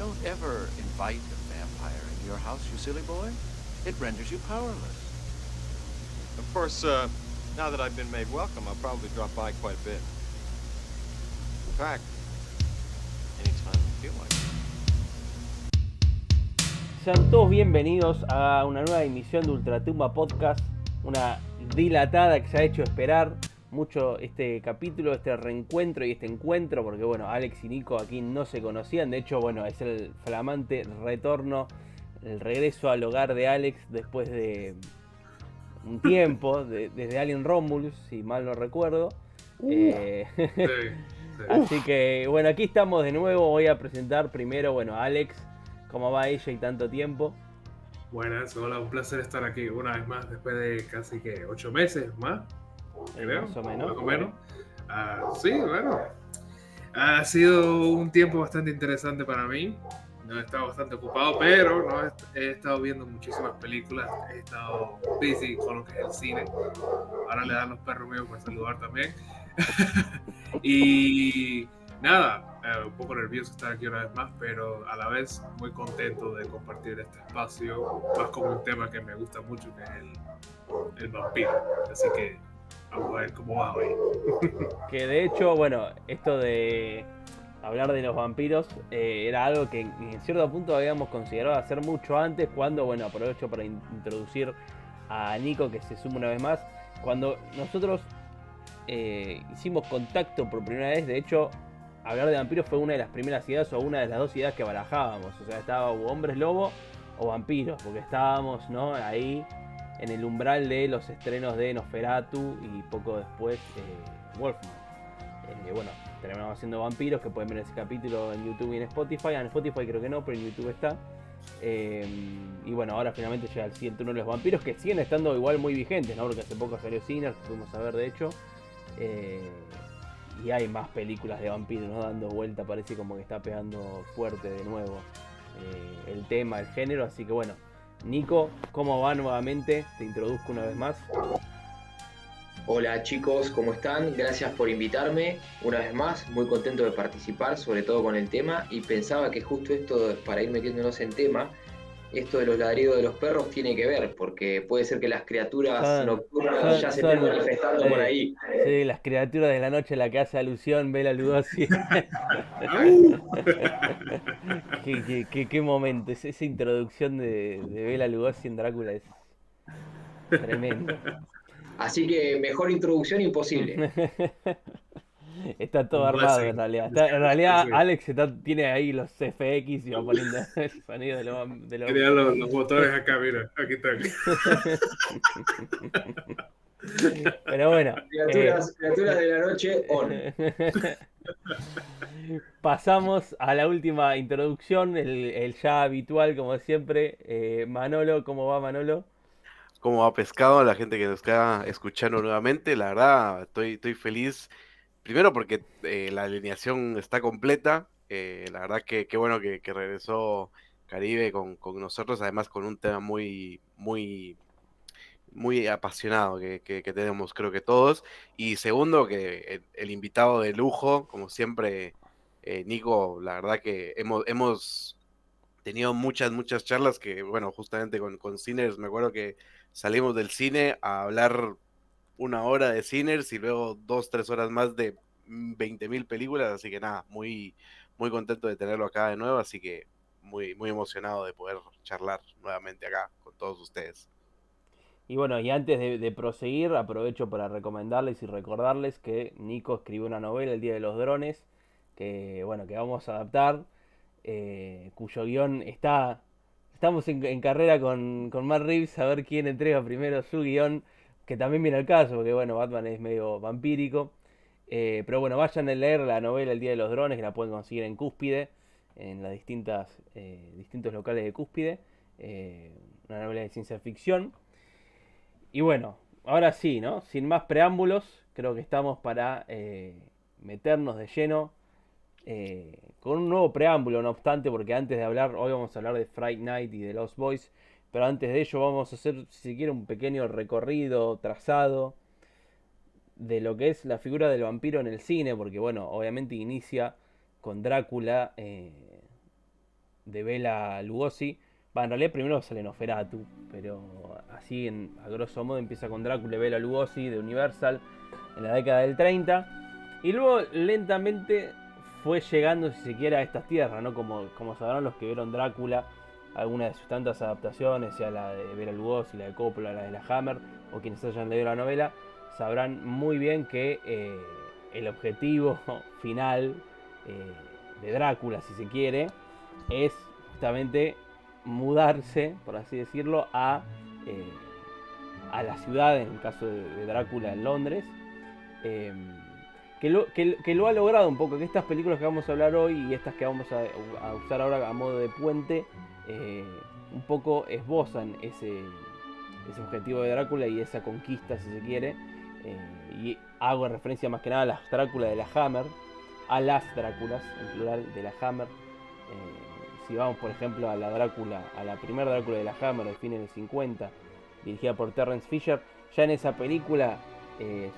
Don't ever invite a vampire into your house, you silly boy. It renders you powerless. Of course, now that I've been made welcome, I'll probably drop by quite a bit. In fact, anytime I feel like it. Sean todos bienvenidos a una nueva emisión de Ultratumba Podcast, una dilatada que se ha hecho esperar mucho este capítulo, este reencuentro y este encuentro, porque bueno, Alex y Nico aquí no se conocían, de hecho bueno, es el flamante retorno, el regreso al hogar de Alex después de un tiempo, desde Alien Romulus, si mal no recuerdo. Así que bueno, aquí estamos de nuevo, voy a presentar primero, bueno, a Alex. ¿Cómo va ella y tanto tiempo? Buenas, hola, un placer estar aquí una vez más después de casi que 8 meses más, creo, Más o menos. más o menos. Sí, bueno, ha sido un tiempo bastante interesante para mí. No he estado bastante ocupado, pero no he estado viendo muchísimas películas. He estado busy con lo que es el cine. Ahora le dan los perros míos para saludar también. Y nada, un poco nervioso estar aquí una vez más, pero a la vez muy contento de compartir este espacio, más como un tema que me gusta mucho, que es el vampiro. Así que vamos a ver cómo va hoy. Que de hecho, bueno, esto de hablar de los vampiros era algo que en cierto punto habíamos considerado hacer mucho antes, cuando, bueno, aprovecho para introducir a Nico que se suma una vez más. Cuando nosotros hicimos contacto por primera vez, de hecho, hablar de vampiros fue una de las primeras ideas o una de las dos ideas que barajábamos. O sea, estaba o hombres lobo o vampiros, porque estábamos, ¿no?, ahí en el umbral de los estrenos de Nosferatu y poco después Wolfman. Bueno, terminamos haciendo vampiros, que pueden ver ese capítulo en YouTube y en Spotify. En Spotify creo que no, pero en YouTube está. Y bueno, ahora finalmente llega el siguiente turno de los vampiros, que siguen estando igual muy vigentes, ¿no? Porque hace poco salió Sinners, que pudimos ver de hecho. Y hay más películas de vampiros, ¿no?, dando vuelta, parece como que está pegando fuerte de nuevo el tema, el género. Así que bueno, Nico, ¿cómo va nuevamente? Te introduzco una vez más. Hola chicos, ¿cómo están? Gracias por invitarme una vez más, muy contento de participar, sobre todo con el tema, y pensaba que justo esto, para ir metiéndonos en tema, esto de los ladridos de los perros tiene que ver, porque puede ser que las criaturas nocturnas ya se estén manifestando por ahí. Sí, las criaturas de la noche a la que hace alusión Bela Lugosi. ¿Qué momento, esa introducción de Bela Lugosi en Drácula es tremendo. Así que mejor introducción imposible. Está todo Un armado blessing. en realidad. En Sí, realidad sí. Alex tiene ahí los FX y va poniendo el sonido de los... Quería los motores acá, mira, aquí están. Pero bueno. Criaturas de la noche, on. Pasamos a la última introducción, el ya habitual como siempre. Manolo, ¿cómo va Manolo? Cómo va pescado a la gente que nos está escuchando nuevamente. La verdad, estoy feliz. Primero porque la alineación está completa. La verdad que qué bueno que regresó Caribe con nosotros, además con un tema muy apasionado que tenemos, creo que todos. Y segundo, que el invitado de lujo, como siempre, Nico, la verdad que hemos tenido muchas charlas que, bueno, justamente con Sinners, me acuerdo que salimos del cine a hablar una hora de Sinners y luego 2, 3 horas más de 20.000 películas, así que nada, muy contento de tenerlo acá de nuevo, así que muy emocionado de poder charlar nuevamente acá con todos ustedes. Y bueno, y antes de proseguir, aprovecho para recomendarles y recordarles que Nico escribió una novela, El Día de los Drones, que bueno, que vamos a adaptar, cuyo guión está... Estamos en carrera con Matt Reeves a ver quién entrega primero su guión, que también viene al caso, porque bueno, Batman es medio vampírico. Pero bueno, vayan a leer la novela El Día de los Drones, que la pueden conseguir en Cúspide, en las distintos locales de Cúspide. Una novela de ciencia ficción. Y bueno, ahora sí, ¿no? Sin más preámbulos, creo que estamos para meternos de lleno con un nuevo preámbulo, no obstante, porque antes de hablar, hoy vamos a hablar de Fright Night y de Lost Boys, pero antes de ello vamos a hacer, si se quiere, un pequeño recorrido, trazado de lo que es la figura del vampiro en el cine, porque bueno, obviamente inicia con Drácula, de Bela Lugosi. Va, en realidad primero sale Nosferatu, pero así a grosso modo empieza con Drácula y Bela Lugosi de Universal en la década del 30. Y luego lentamente fue llegando, si se quiere, a estas tierras, ¿no? Como sabrán los que vieron Drácula, algunas de sus tantas adaptaciones, sea la de Bela Lugosi, la de Coppola, la de la Hammer, o quienes hayan leído la novela, sabrán muy bien que el objetivo final de Drácula, si se quiere, es justamente mudarse, por así decirlo, a la ciudad, en el caso de Drácula en Londres, eh, que lo ha logrado un poco, que estas películas que vamos a hablar hoy y estas que vamos a usar ahora a modo de puente, un poco esbozan ese objetivo de Drácula y esa conquista, si se quiere. Y hago referencia más que nada a las Dráculas de la Hammer, a las Dráculas, en plural, de la Hammer. Si vamos, por ejemplo, a la primera Drácula de la Hammer de fines del 50, dirigida por Terence Fisher, ya en esa película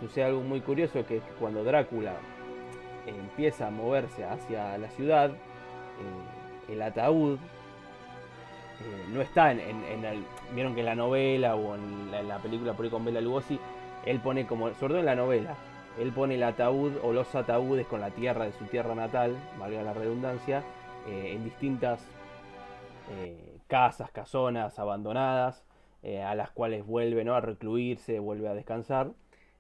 sucede algo muy curioso, que es que cuando Drácula empieza a moverse hacia la ciudad, el ataúd no está vieron que en la novela o en la película por ahí con Bela Lugosi, él pone como, sobre todo en la novela, él pone el ataúd o los ataúdes con la tierra de su tierra natal, valga la redundancia, en distintas casas, casonas abandonadas, a las cuales vuelve, ¿no?, a recluirse, vuelve a descansar.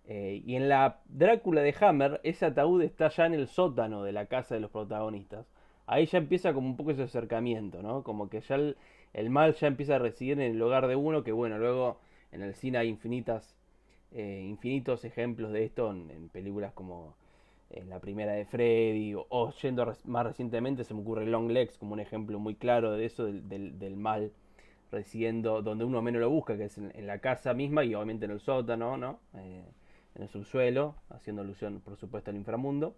Y en la Drácula de Hammer, ese ataúd está ya en el sótano de la casa de los protagonistas. Ahí ya empieza como un poco ese acercamiento, ¿no? Como que ya el mal ya empieza a residir en el hogar de uno, que bueno, luego en el cine hay infinitos ejemplos de esto en películas como la primera de Freddy, o yendo más recientemente se me ocurre Long Legs como un ejemplo muy claro de eso, del mal residiendo donde uno menos lo busca, que es en la casa misma y obviamente en el sótano, ¿no? En el subsuelo, haciendo alusión por supuesto al inframundo.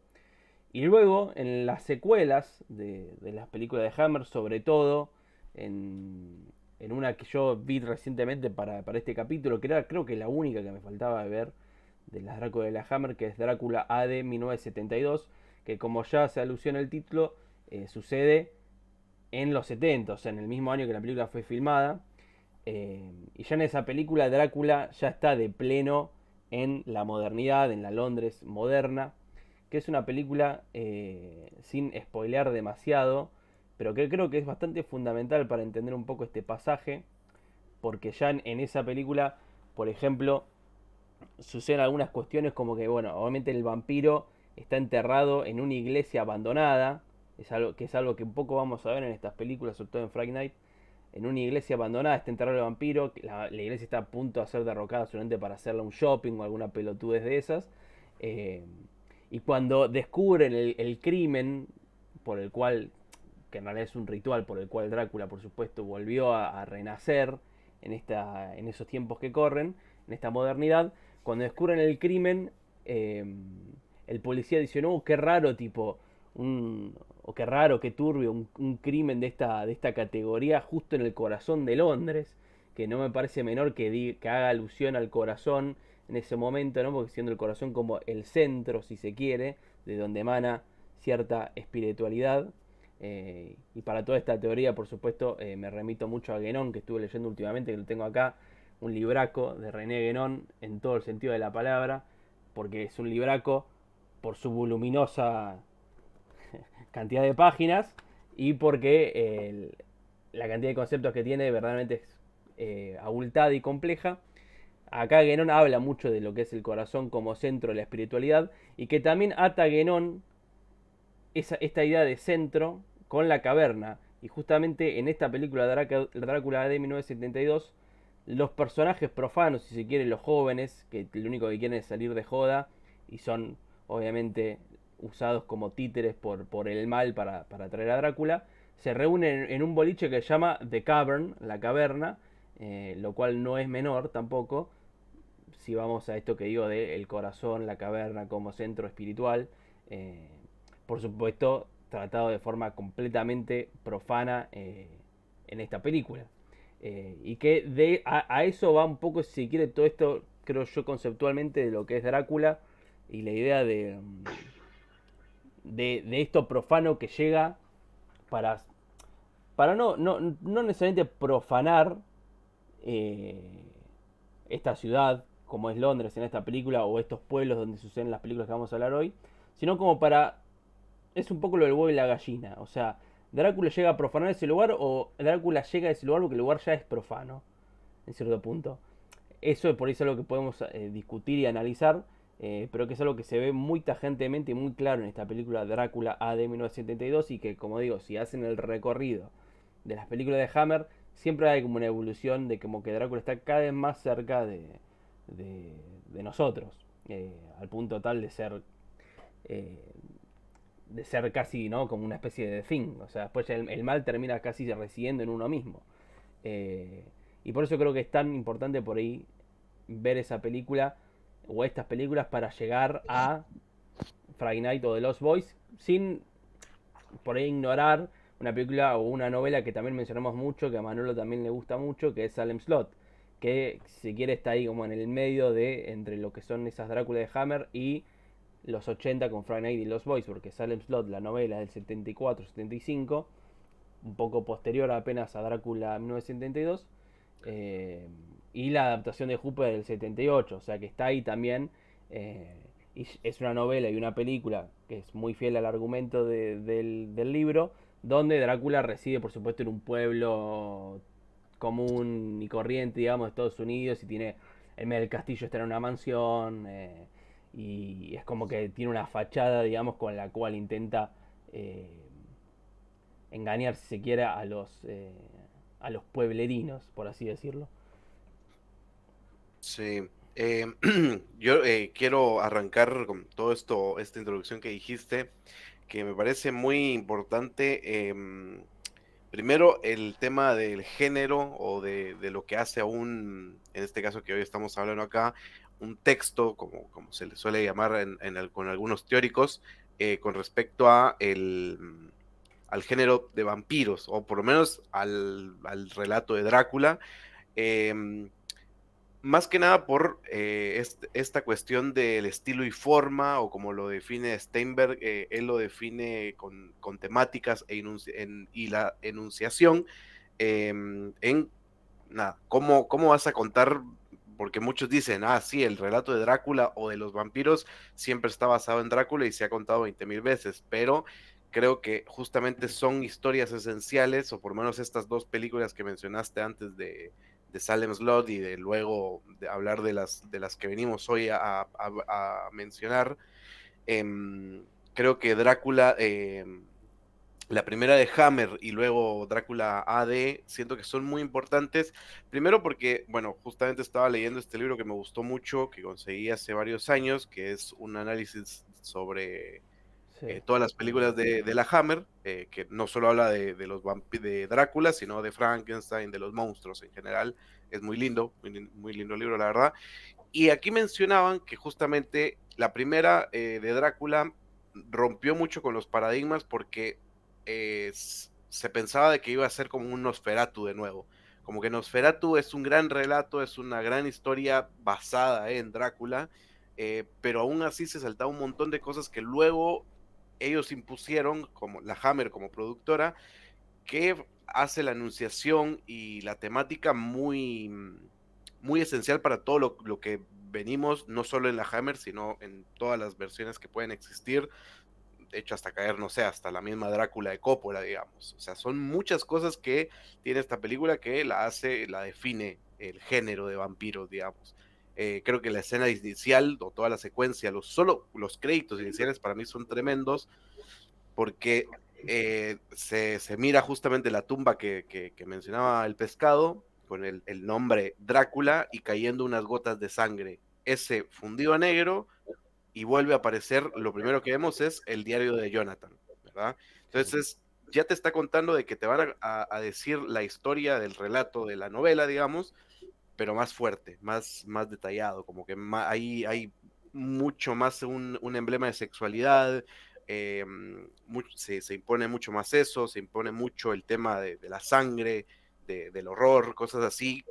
Y luego en las secuelas de las películas de Hammer, sobre todo en una que yo vi recientemente para este capítulo, que era creo que la única que me faltaba de ver de las Drácula de la Hammer, que es Drácula AD 1972, que como ya se alusiona el título, sucede en los 70, o sea, en el mismo año que la película fue filmada. Y ya en esa película Drácula ya está de pleno en la modernidad, en la Londres moderna, que es una película, sin spoilear demasiado, pero que creo que es bastante fundamental para entender un poco este pasaje, porque ya en esa película, por ejemplo, suceden algunas cuestiones como que, bueno, obviamente el vampiro está enterrado en una iglesia abandonada, es algo que un poco vamos a ver en estas películas, sobre todo en Fright Night. En una iglesia abandonada está enterrado el vampiro, la iglesia está a punto de ser derrocada solamente para hacerle un shopping o alguna pelotudez de esas. Y cuando descubren el crimen por el cual, que en realidad es un ritual por el cual Drácula, por supuesto, volvió a renacer en esos tiempos que corren, en esta modernidad, cuando descubren el crimen, el policía dice, no, qué raro, tipo, o qué raro, qué turbio, un crimen de esta categoría justo en el corazón de Londres, que no me parece menor que haga alusión al corazón en ese momento, ¿no? Porque siendo el corazón como el centro, si se quiere, de donde emana cierta espiritualidad. Y para toda esta teoría, por supuesto, me remito mucho a Guénon, que estuve leyendo últimamente, que lo tengo acá, un libraco de René Guénon en todo el sentido de la palabra, porque es un libraco por su voluminosa cantidad de páginas y porque la cantidad de conceptos que tiene verdaderamente es abultada y compleja. Acá Guénon habla mucho de lo que es el corazón como centro de la espiritualidad y que también ata Guénon esta idea de centro con la caverna. Y justamente en esta película Drácula de 1972, los personajes profanos, si se quiere, los jóvenes, que lo único que quieren es salir de joda y son obviamente usados como títeres por el mal para traer a Drácula, se reúnen en un boliche que se llama The Cavern, la caverna, lo cual no es menor tampoco, si vamos a esto que digo de el corazón, la caverna como centro espiritual, por supuesto tratado de forma completamente profana en esta película. Y que a eso va un poco, si quiere, todo esto, creo yo, conceptualmente de lo que es Drácula y la idea de esto profano que llega para para no necesariamente profanar eh, esta ciudad, como es Londres en esta película, o estos pueblos donde suceden las películas que vamos a hablar hoy, sino como para... Es un poco lo del huevo y la gallina, o sea, Drácula llega a profanar ese lugar o Drácula llega a ese lugar porque el lugar ya es profano, en cierto punto. Eso por ahí es algo que podemos discutir y analizar, pero que es algo que se ve muy tajantemente y muy claro en esta película Drácula A de 1972 y que, como digo, si hacen el recorrido de las películas de Hammer, siempre hay como una evolución de como que Drácula está cada vez más cerca de, de nosotros, al punto tal eh, de ser casi, ¿no? Como una especie de Thing. O sea, después ya el mal termina casi residiendo en uno mismo. Eh, y por eso creo que es tan importante por ahí ver esa película o estas películas para llegar a Friday Night o The Lost Boys sin por ahí ignorar una película o una novela que también mencionamos mucho, que a Manolo también le gusta mucho, que es Salem Slot, que si quiere está ahí como en el medio de entre lo que son esas Drácula de Hammer y los 80 con Friday Night y Lost Boys, porque Salem Slot, la novela del 74-75, un poco posterior apenas a Drácula 1972, y la adaptación de Hooper del 78, o sea que está ahí también, y es una novela y una película que es muy fiel al argumento del libro, donde Drácula reside por supuesto en un pueblo común y corriente, digamos, de Estados Unidos, y tiene, en medio del castillo está en una mansión, y es como que tiene una fachada, digamos, con la cual intenta engañar, si se quiere, a los pueblerinos, por así decirlo. Sí. eh, yo quiero arrancar con todo esto, esta introducción que dijiste, que me parece muy importante. Primero, el tema del género o de lo que hace a un, en este caso que hoy estamos hablando acá, un texto, como se le suele llamar con algunos teóricos, con respecto a al género de vampiros, o por lo menos al relato de Drácula. em, Más que nada por esta cuestión del estilo y forma, o como lo define Steinberg, él lo define con temáticas y la enunciación, en nada, ¿cómo vas a contar? Porque muchos dicen, sí, el relato de Drácula o de los vampiros siempre está basado en Drácula y se ha contado 20,000 veces, pero creo que justamente son historias esenciales, o por lo menos estas dos películas que mencionaste antes de Salem Slot y de luego de hablar de las que venimos hoy a mencionar. Creo que Drácula, la primera de Hammer y luego Drácula AD, siento que son muy importantes. Primero porque, bueno, justamente estaba leyendo este libro que me gustó mucho, que conseguí hace varios años, que es un análisis sobre Sí. todas las películas de la Hammer, que no solo habla de Drácula, sino de Frankenstein, de los monstruos en general. Es muy lindo, muy lindo libro, la verdad. Y aquí mencionaban que justamente la primera de Drácula rompió mucho con los paradigmas porque se pensaba de que iba a ser como un Nosferatu de nuevo. Como que Nosferatu es un gran relato, es una gran historia basada en Drácula, pero aún así se saltaba un montón de cosas que luego ellos impusieron, como la Hammer como productora, que hace la anunciación y la temática muy esencial para todo lo que venimos, no solo en la Hammer, sino en todas las versiones que pueden existir. De hecho, hasta caer, no sé, hasta la misma Drácula de Coppola, digamos. O sea, son muchas cosas que tiene esta película que la define el género de vampiros, digamos. Creo que la escena inicial o toda la secuencia, solo los créditos iniciales para mí son tremendos, porque se mira justamente la tumba que mencionaba el pescado, con el nombre Drácula y cayendo unas gotas de sangre. Ese fundido a negro, y vuelve a aparecer, lo primero que vemos es el diario de Jonathan, ¿verdad? Entonces, ya te está contando de que te van a decir la historia del relato de la novela, digamos, pero más fuerte, más detallado, como que hay mucho más un emblema de sexualidad. Se impone mucho más eso, se impone mucho el tema de la sangre, del horror, cosas así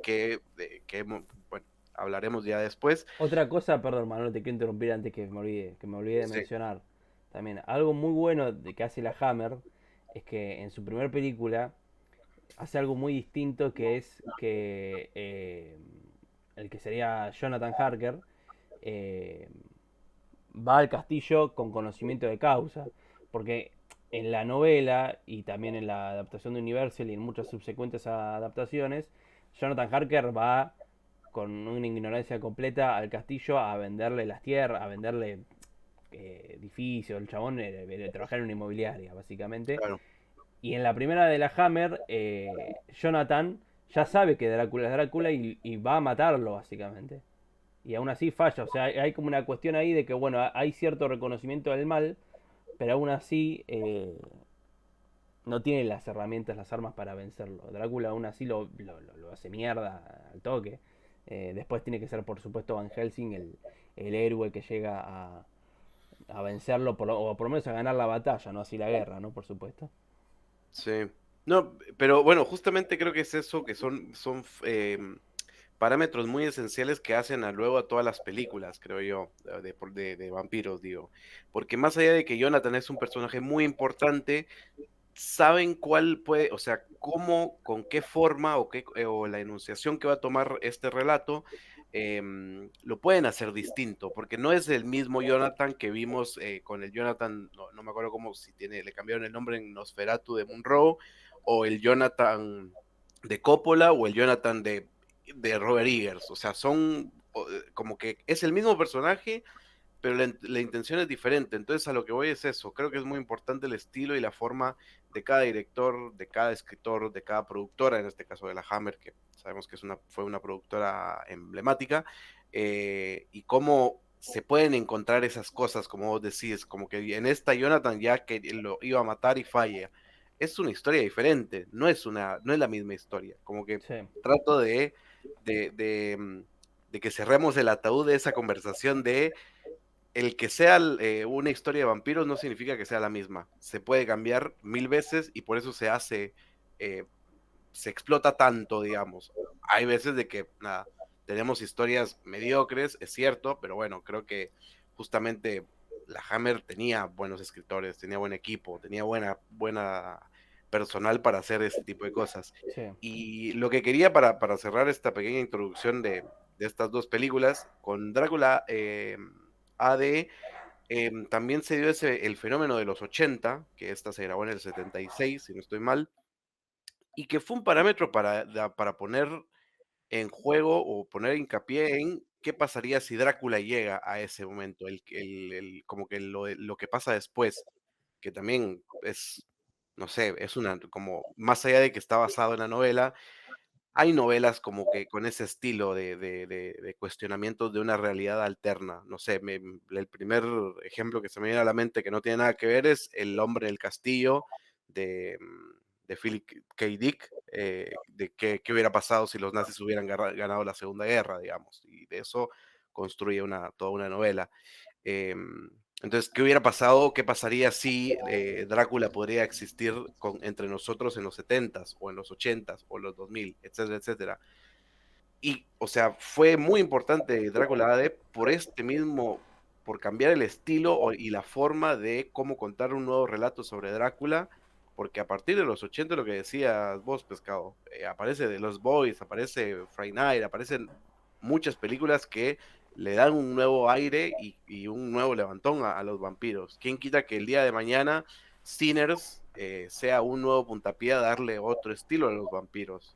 bueno, hablaremos ya después. Otra cosa, perdón, Manuel, te quiero interrumpir antes que me olvidé de Sí, mencionar. También, algo muy bueno de que hace la Hammer es que en su primer película hace algo muy distinto, que es que el que sería Jonathan Harker eh, va al castillo con conocimiento de causa, porque en la novela y también en la adaptación de Universal y en muchas subsecuentes adaptaciones, Jonathan Harker va con una ignorancia completa al castillo a venderle las tierras, a venderle edificios. El chabón trabajar en una inmobiliaria, básicamente. Claro, Y en la primera de la Hammer, Jonathan ya sabe que Drácula es Drácula y va a matarlo, básicamente. Y aún así falla. O sea, hay como una cuestión ahí de que, bueno, hay cierto reconocimiento del mal, pero aún así no tiene las herramientas, las armas para vencerlo. Drácula aún así lo hace mierda al toque. Después tiene que ser, por supuesto, Van Helsing el héroe que llega a vencerlo, o por lo menos a ganar la batalla, no así la guerra, ¿no? Por supuesto. sí. No, pero bueno, justamente creo que es eso, que son parámetros muy esenciales que hacen a luego a todas las películas, creo yo, de vampiros, digo. Porque más allá de que Jonathan es un personaje muy importante, saben cuál puede, o sea, cómo, con qué forma o la enunciación que va a tomar este relato, lo pueden hacer distinto, porque no es el mismo Jonathan que vimos con el Jonathan, no me acuerdo cómo, si le cambiaron el nombre en Nosferatu de Monroe, o el Jonathan de Coppola, o el Jonathan de Robert Eggers, o sea, como que es el mismo personaje, pero la intención es diferente. Entonces a lo que voy es eso. Creo que es muy importante el estilo y la forma de cada director, de cada escritor, de cada productora, en este caso de la Hammer, que sabemos que fue una productora emblemática, y cómo se pueden encontrar esas cosas, como vos decís, como que en esta Jonathan ya que lo iba a matar y falla. Es una historia diferente, no es la misma historia. Como que Sí, trato de, de, mm, de que cerremos el ataúd de esa conversación de el que sea una historia de vampiros no significa que sea la misma. Se puede cambiar mil veces y por eso eh, se explota tanto, digamos. Hay veces de que, nada, tenemos historias mediocres, es cierto, pero bueno, creo que justamente la Hammer tenía buenos escritores, tenía buen equipo, tenía buena personal para hacer ese tipo de cosas. sí. Y lo que quería para cerrar esta pequeña introducción de estas dos películas, con Drácula AD, también se dio el fenómeno de los 80, que esta se grabó en el 76, si no estoy mal, y que fue un parámetro para poner en juego o poner hincapié en qué pasaría si Drácula llega a ese momento, como que lo que pasa después, que también es, no sé, es como, más allá de que está basado en la novela, hay novelas como que con ese estilo de cuestionamientos de una realidad alterna. No sé, el primer ejemplo que se me viene a la mente que no tiene nada que ver es El hombre del castillo de Philip K. Dick, de qué hubiera pasado si los nazis hubieran ganado la Segunda Guerra, digamos. Y de eso construye toda una novela. Entonces, ¿qué hubiera pasado? ¿Qué pasaría si Drácula podría existir entre nosotros en los 70s o en los 80s o los 2000, etcétera, etcétera? Y, o sea, fue muy importante Drácula AD por cambiar el estilo y la forma de cómo contar un nuevo relato sobre Drácula, porque a partir de los 80, lo que decías vos, Pescado, aparece de Los Boys, aparece Friday Night, aparecen muchas películas que le dan un nuevo aire y un nuevo levantón a los vampiros. ¿Quién quita que el día de mañana Sinners sea un nuevo puntapié a darle otro estilo a los vampiros?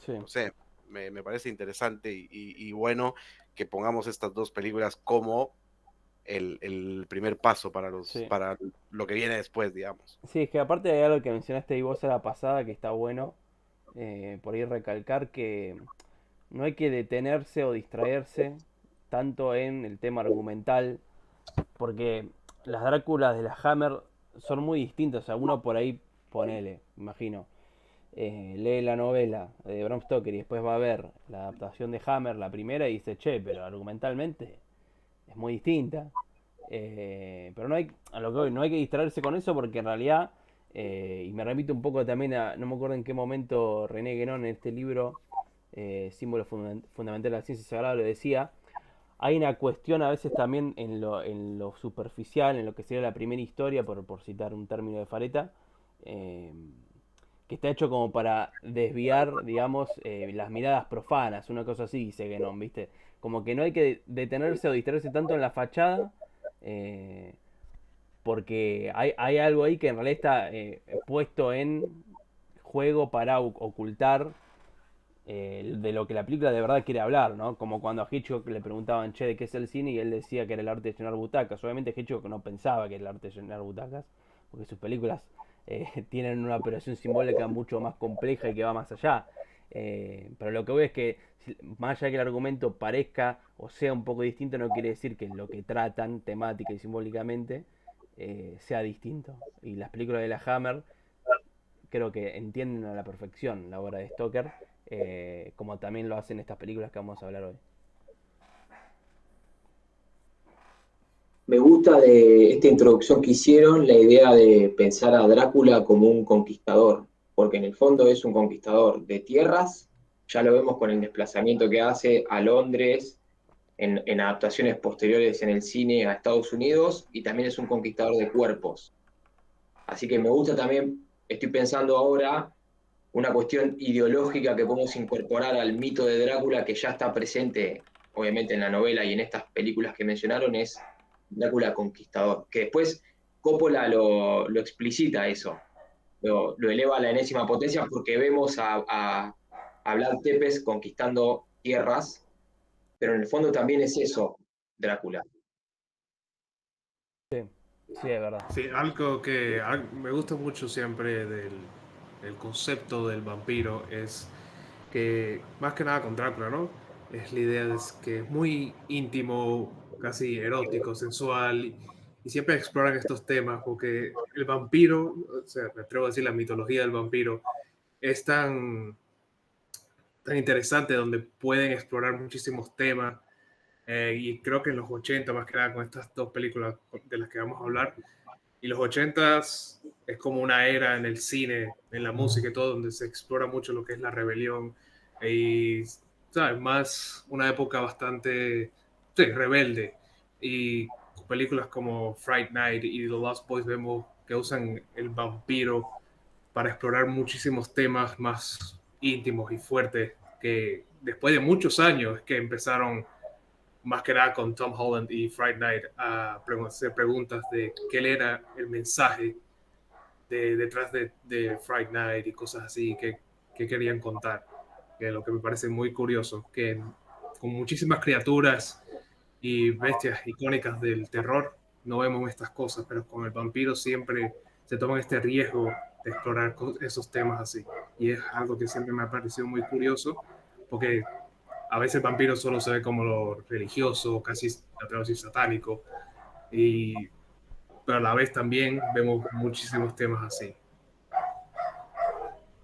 Sí. No sé, me parece interesante y bueno que pongamos estas dos películas como el primer paso Sí. para lo que viene después, digamos. Sí, es que aparte de algo que mencionaste y vos a la pasada, que está bueno, por ahí recalcar que no hay que detenerse o distraerse tanto en el tema argumental, porque las Dráculas de la Hammer son muy distintas. O sea, uno por ahí, ponele, imagino, lee la novela de Bram Stoker y después va a ver la adaptación de Hammer, la primera, y dice, che, pero argumentalmente es muy distinta. Pero no hay, a lo que voy, no hay que distraerse con eso, porque en realidad, y me remito un poco también a, no me acuerdo en qué momento René Guénon en este libro, Símbolo Fundamental de la Ciencia Sagrada, lo decía, hay una cuestión a veces también en lo superficial, en lo que sería la primera historia, por citar un término de Fareta, eh, que está hecho como para desviar, digamos, las miradas profanas, una cosa así, dice Guénon, ¿viste? Como que no hay que detenerse o distraerse tanto en la fachada, eh, porque hay algo ahí que en realidad está puesto en juego para ocultar de lo que la película de verdad quiere hablar, ¿no? Como cuando a Hitchcock le preguntaban, che, ¿de qué es el cine? Y él decía que era el arte de llenar butacas. Obviamente Hitchcock no pensaba que era el arte de llenar butacas, porque sus películas tienen una operación simbólica mucho más compleja y que va más allá. Pero lo que voy es que, más allá de que el argumento parezca o sea un poco distinto, no quiere decir que lo que tratan temática y simbólicamente sea distinto. Y las películas de la Hammer creo que entienden a la perfección la obra de Stoker, como también lo hacen estas películas que vamos a hablar hoy. Me gusta de esta introducción que hicieron la idea de pensar a Drácula como un conquistador, porque en el fondo es un conquistador de tierras, ya lo vemos con el desplazamiento que hace a Londres, en adaptaciones posteriores en el cine a Estados Unidos, y también es un conquistador de cuerpos. Así que me gusta también, estoy pensando ahora, una cuestión ideológica que podemos incorporar al mito de Drácula que ya está presente, obviamente, en la novela y en estas películas que mencionaron, es Drácula Conquistador, que después Coppola lo explicita eso, lo eleva a la enésima potencia porque vemos a Vlad Tepes conquistando tierras, pero en el fondo también es eso, Drácula. Sí, sí, es verdad. Sí, algo que me gusta mucho siempre del concepto del vampiro es que, más que nada con Drácula, ¿no? Es la idea de que es muy íntimo, casi erótico, sensual, y siempre exploran estos temas, porque el vampiro, o sea, me atrevo a decir la mitología del vampiro, es tan interesante donde pueden explorar muchísimos temas, y creo que en los 80 más que nada con estas dos películas de las que vamos a hablar, y los 80s es como una era en el cine, en la música y todo, donde se explora mucho lo que es la rebelión y, ¿sabes? Más una época bastante, sí, rebelde. Y películas como Fright Night y The Lost Boys vemos que usan el vampiro para explorar muchísimos temas más íntimos y fuertes que después de muchos años que empezaron más que nada con Tom Holland y Fright Night a hacer preguntas de qué era el mensaje detrás de Fright Night y cosas así que querían contar. Que lo que me parece muy curioso, que con muchísimas criaturas y bestias icónicas del terror no vemos estas cosas, pero con el vampiro siempre se toman este riesgo de explorar esos temas así. Y es algo que siempre me ha parecido muy curioso, porque a veces el vampiro solo se ve como lo religioso, casi atrevo a decir satánico, y, pero a la vez también vemos muchísimos temas así.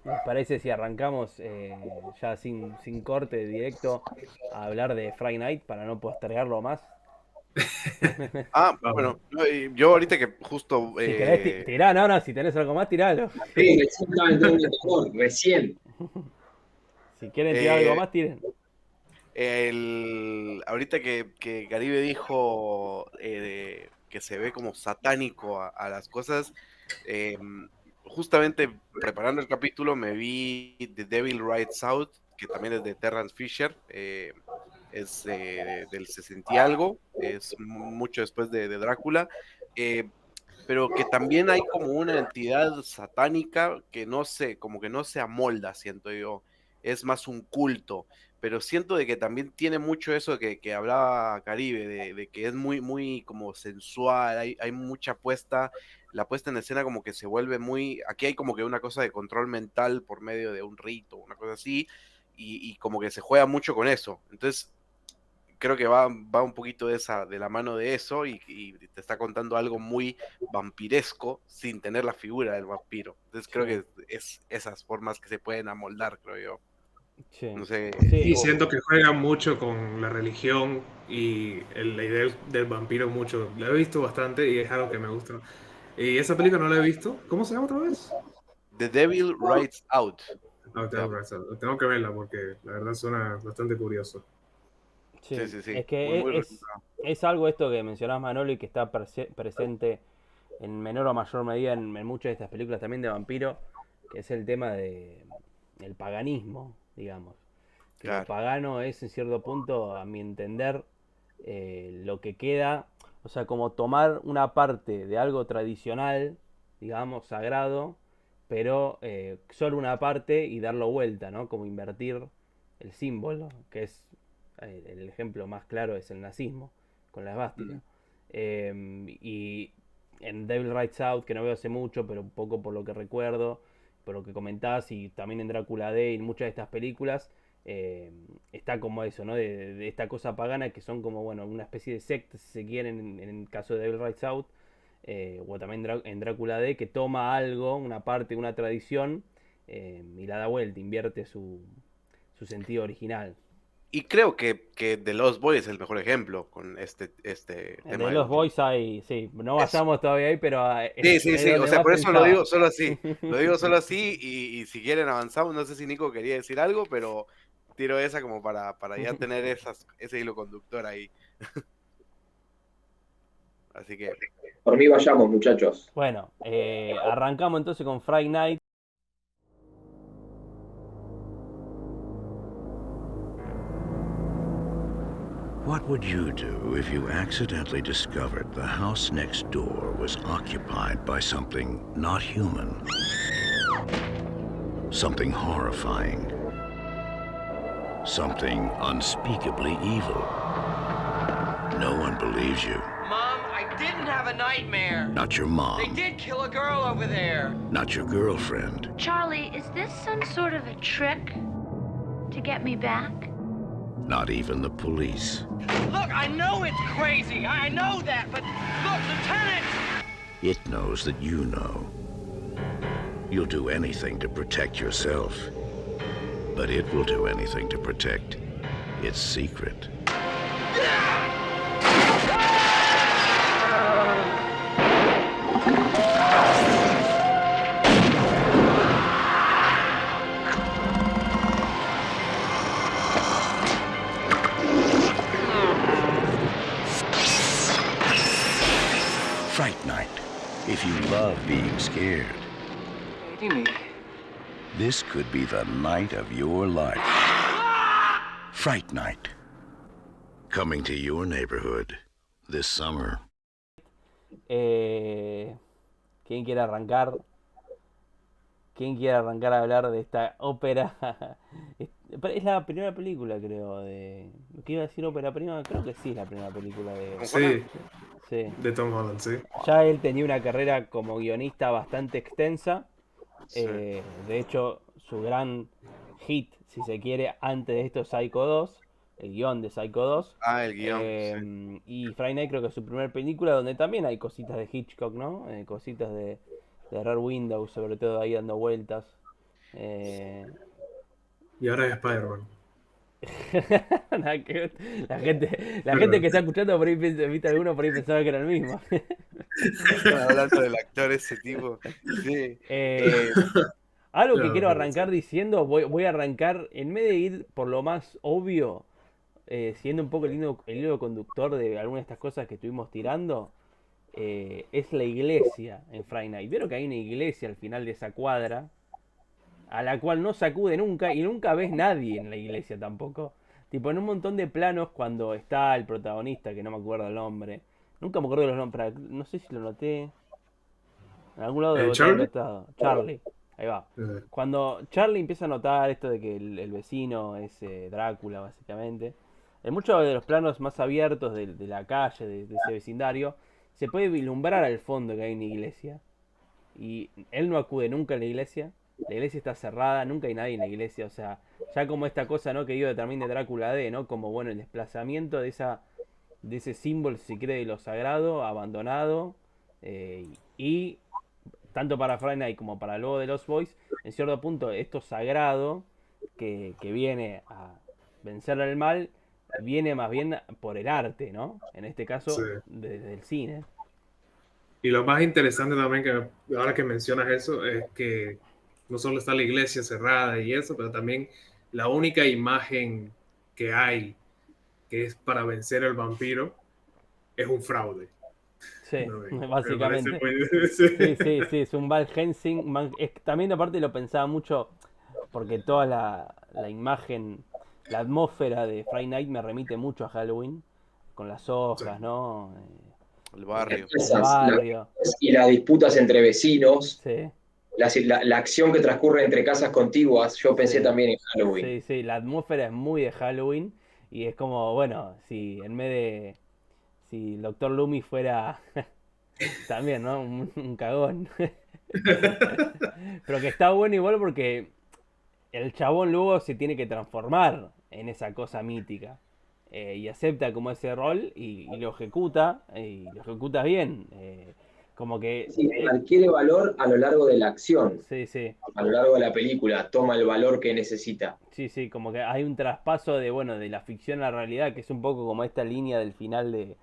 ¿Les parece si arrancamos ya sin corte directo a hablar de Friday Night para no postergarlo más? Ah, Vamos. bueno, yo ahorita que justo Si querés, tirá, no, si tenés algo más, tiralo. Sí, recién estaba entrando en calor, recién. Si quieren tirar algo eh, más, tiren. ahorita que Caribe dijo que se ve como satánico a las cosas, eh, justamente preparando el capítulo me vi The Devil Rides Out, que también es de Terrence Fisher, es del 60 y algo, es mucho después de Drácula, pero que también hay como una entidad satánica que no se, como que no se amolda, siento yo, es más un culto, pero siento de que también tiene mucho eso que hablaba Caribe, de que es muy como sensual, hay mucha puesta, la puesta en escena como que se vuelve muy, aquí hay como que una cosa de control mental por medio de un rito, una cosa así, y como que se juega mucho con eso, entonces creo que va un poquito de la mano de eso y te está contando algo muy vampiresco sin tener la figura del vampiro. Entonces creo que es esas formas que se pueden amoldar, creo yo. Sí. No sé. Sí, Y siento que juega mucho con la religión y la idea del vampiro mucho. Lo he visto bastante y es algo que me gusta. Y esa película no la he visto. ¿Cómo se llama otra vez? The Devil Rides Out. No, Se llama. tengo que verla porque la verdad suena bastante curioso. sí. Sí, sí, sí. Es Muy, que muy recomendado. es algo esto que mencionás, Manolo, y que está presente en menor o mayor medida en muchas de estas películas también de vampiro, que es el tema de el paganismo, digamos. Que lo Claro. pagano es, en cierto punto, a mi entender, lo que queda, o sea, como tomar una parte de algo tradicional, digamos, sagrado, pero solo una parte y darlo vuelta, ¿no? Como invertir el símbolo, que es el ejemplo más claro es el nazismo, con la esvástica. Y en Devil Rides Out, que no veo hace mucho, pero un poco por lo que recuerdo, por lo que comentás, y también en Drácula D y en muchas de estas películas, está como eso, ¿no? De esta cosa pagana que son como, bueno, una especie de secta, si se quiere, en el caso de Devil Rides Out, o también en Drácula D, que toma algo, una parte, una tradición, y la da vuelta, invierte su sentido original. Y creo que The Lost Boy es el mejor ejemplo con este tema De los Boys hay, sí, no vayamos todavía ahí, pero Sí, sí, es sí, o donde sea, más por eso lo pensaba. digo solo así. Lo digo solo así y si quieren avanzamos, no sé si Nico quería decir algo, pero tiro esa como para ya tener ese hilo conductor ahí. Así que, Por mí vayamos, muchachos. Bueno, arrancamos entonces con Friday Night. What would you do if you accidentally discovered the house next door was occupied by something not human? Something horrifying. Something unspeakably evil. No one believes you. Mom, I didn't have a nightmare. Not your They mom. did kill a girl over there. Not your girlfriend. Charlie, is this some sort of a trick to get me back? Not even the police. Look, I know it's crazy. I know that, but look, Lieutenant! It knows that you know. You'll do anything to protect yourself. But it will do anything to protect its secret. Fright Night. If you love being scared, this could be the night of your life. Fright Night. Coming to your neighborhood this summer. ¿Quién quiere arrancar? ¿Quién quiere arrancar a hablar de esta ópera? Es la primera película, creo, de... ¿Qué iba a decir ópera prima? Creo que sí es la primera película de... Sí, Sí. de Tom Holland, sí. Ya él tenía una carrera como guionista bastante extensa. sí. De hecho, su gran hit, si se quiere, antes de esto es Psycho 2, el guión de Psycho 2. El guión. Sí. Y Friday Night creo que es su primera película donde también hay cositas de Hitchcock, ¿no? Cositas de Rear Window, sobre todo ahí dando vueltas. Y ahora es Spider-Man. Nada que ver. La gente que está escuchando por ahí piensa, viste alguno por ahí pensaba que era el mismo. Hablando del actor ese tipo. Sí. Algo que No, quiero no, arrancar diciendo, voy a arrancar, en vez de ir por lo más obvio, siendo un poco el hilo conductor de algunas de estas cosas que estuvimos tirando, es la iglesia en Friday Night. Vieron que hay una iglesia al final de esa cuadra, a la cual no se acude nunca, y nunca ves nadie en la iglesia tampoco. Tipo, en un montón de planos cuando está el protagonista, que no me acuerdo el nombre. Nunca me acuerdo de los nombres, no sé si lo noté. En algún lado debo ¿Charlie? haberlo notado. Charlie, ahí va. Cuando Charlie empieza a notar esto de que el vecino es Drácula, básicamente, en muchos de los planos más abiertos de la calle, de ese vecindario, se puede vislumbrar al fondo que hay una iglesia. Y él no acude nunca a la iglesia iglesia está cerrada, nunca hay nadie en la iglesia. O sea, ya como esta cosa, ¿no? Que digo también de Drácula D, ¿no? Como, bueno, el desplazamiento de ese símbolo, si se quiere, de lo sagrado, abandonado. Y tanto para Friday Night como para luego de Lost Boys, en cierto punto, esto sagrado que viene a vencer al mal, viene más bien por el arte, ¿no? En este caso, Sí. desde el cine. Y lo más interesante también, que ahora que mencionas eso, es que no solo está la iglesia cerrada y eso, pero también la única imagen que hay que es para vencer al vampiro es un fraude. Sí, No, me parece básicamente. muy... Sí, sí, sí, es un Van Helsing. También aparte lo pensaba mucho porque toda la imagen, la atmósfera de Friday Night me remite mucho a Halloween, con las Sí. hojas, ¿no? El Las barrio. El casas, barrio, y las disputas entre vecinos, sí, la acción que transcurre entre casas contiguas, yo pensé sí, también en Halloween. sí, sí, la atmósfera es muy de Halloween y es como, bueno, si el Doctor Loomis fuera también, ¿no? Un cagón. Pero que está bueno igual porque el chabón luego se tiene que transformar en esa cosa mítica. Y acepta como ese rol y y lo ejecuta bien. Como que... Sí, adquiere valor a lo largo de la acción, sí, sí, a lo largo de la película, toma el valor que necesita. sí, sí, como que hay un traspaso de, bueno, de la ficción a la realidad, que es un poco como esta línea del final de,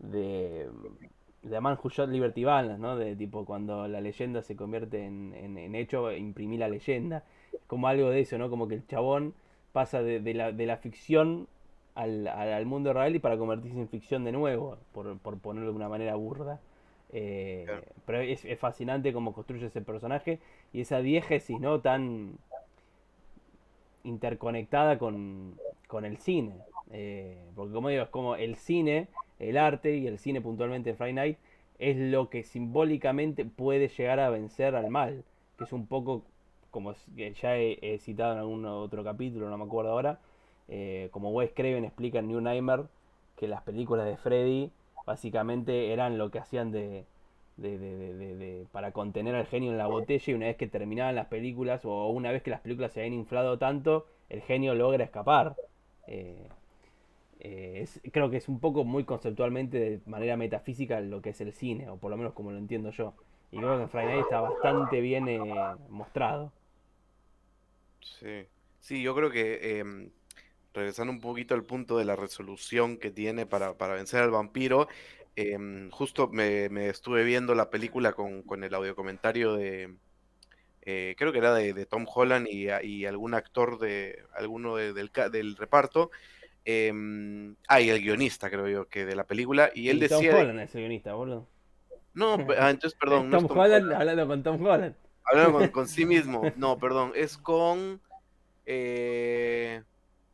de A Man Who Shot Liberty Balance, ¿no? De tipo cuando la leyenda se convierte en hecho, imprimir la leyenda. Como algo de eso, ¿no? Como que el chabón pasa de la ficción al mundo real y para convertirse en ficción de nuevo, por ponerlo de una manera burda. Pero es fascinante cómo construye ese personaje y esa diégesis, ¿no? Tan interconectada con el cine. Porque como digo, es como el cine, el arte y el cine puntualmente en Friday Night es lo que simbólicamente puede llegar a vencer al mal. Que es un poco, como ya he citado en algún otro capítulo, no me acuerdo ahora, como Wes Craven explica en New Nightmare, que las películas de Freddy básicamente eran lo que hacían para contener al genio en la botella y una vez que terminaban las películas o una vez que las películas se habían inflado tanto, el genio logra escapar. Eh, Creo que es un poco muy conceptualmente de manera metafísica lo que es el cine, o por lo menos como lo entiendo yo. Y creo que en Friday Night está bastante bien mostrado. Sí. Sí, yo creo que regresando un poquito al punto de la resolución que tiene para vencer al vampiro, justo me estuve viendo la película con el audiocomentario de, creo que era de Tom Holland y algún actor alguno del reparto, y el guionista, creo yo, que de la película, y él Y Tom decía de Holland es el guionista, boludo. no, entonces, Es perdón, no es Tom Tom Holland Holland, hablando con Tom Holland. hablando con sí mismo, no, perdón, es con, eh,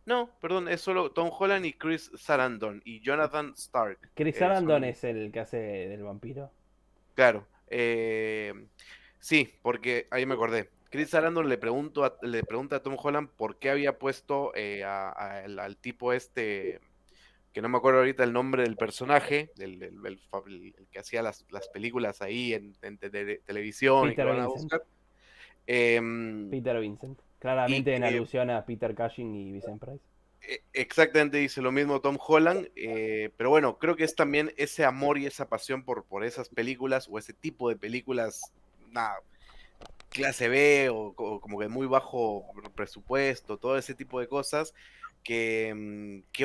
no, perdón, es solo Tom Holland y Chris Sarandon y Jonathan Stark, Chris Sarandon son, es el que hace del vampiro. claro, sí, porque ahí me acordé. Chris Sarandon le pregunta a Tom Holland por qué había puesto al tipo este, que no me acuerdo ahorita el nombre del personaje, el que hacía las películas ahí en televisión y que Peter lo van a Vincent. buscar. em, Peter Vincent. y Claramente en que alusión a Peter Cushing y Vincent Price. exactamente dice lo mismo Tom Holland, pero bueno, creo que es también ese amor y esa pasión por esas películas o ese tipo de películas, nada, clase B o como que muy bajo presupuesto, todo ese tipo de cosas que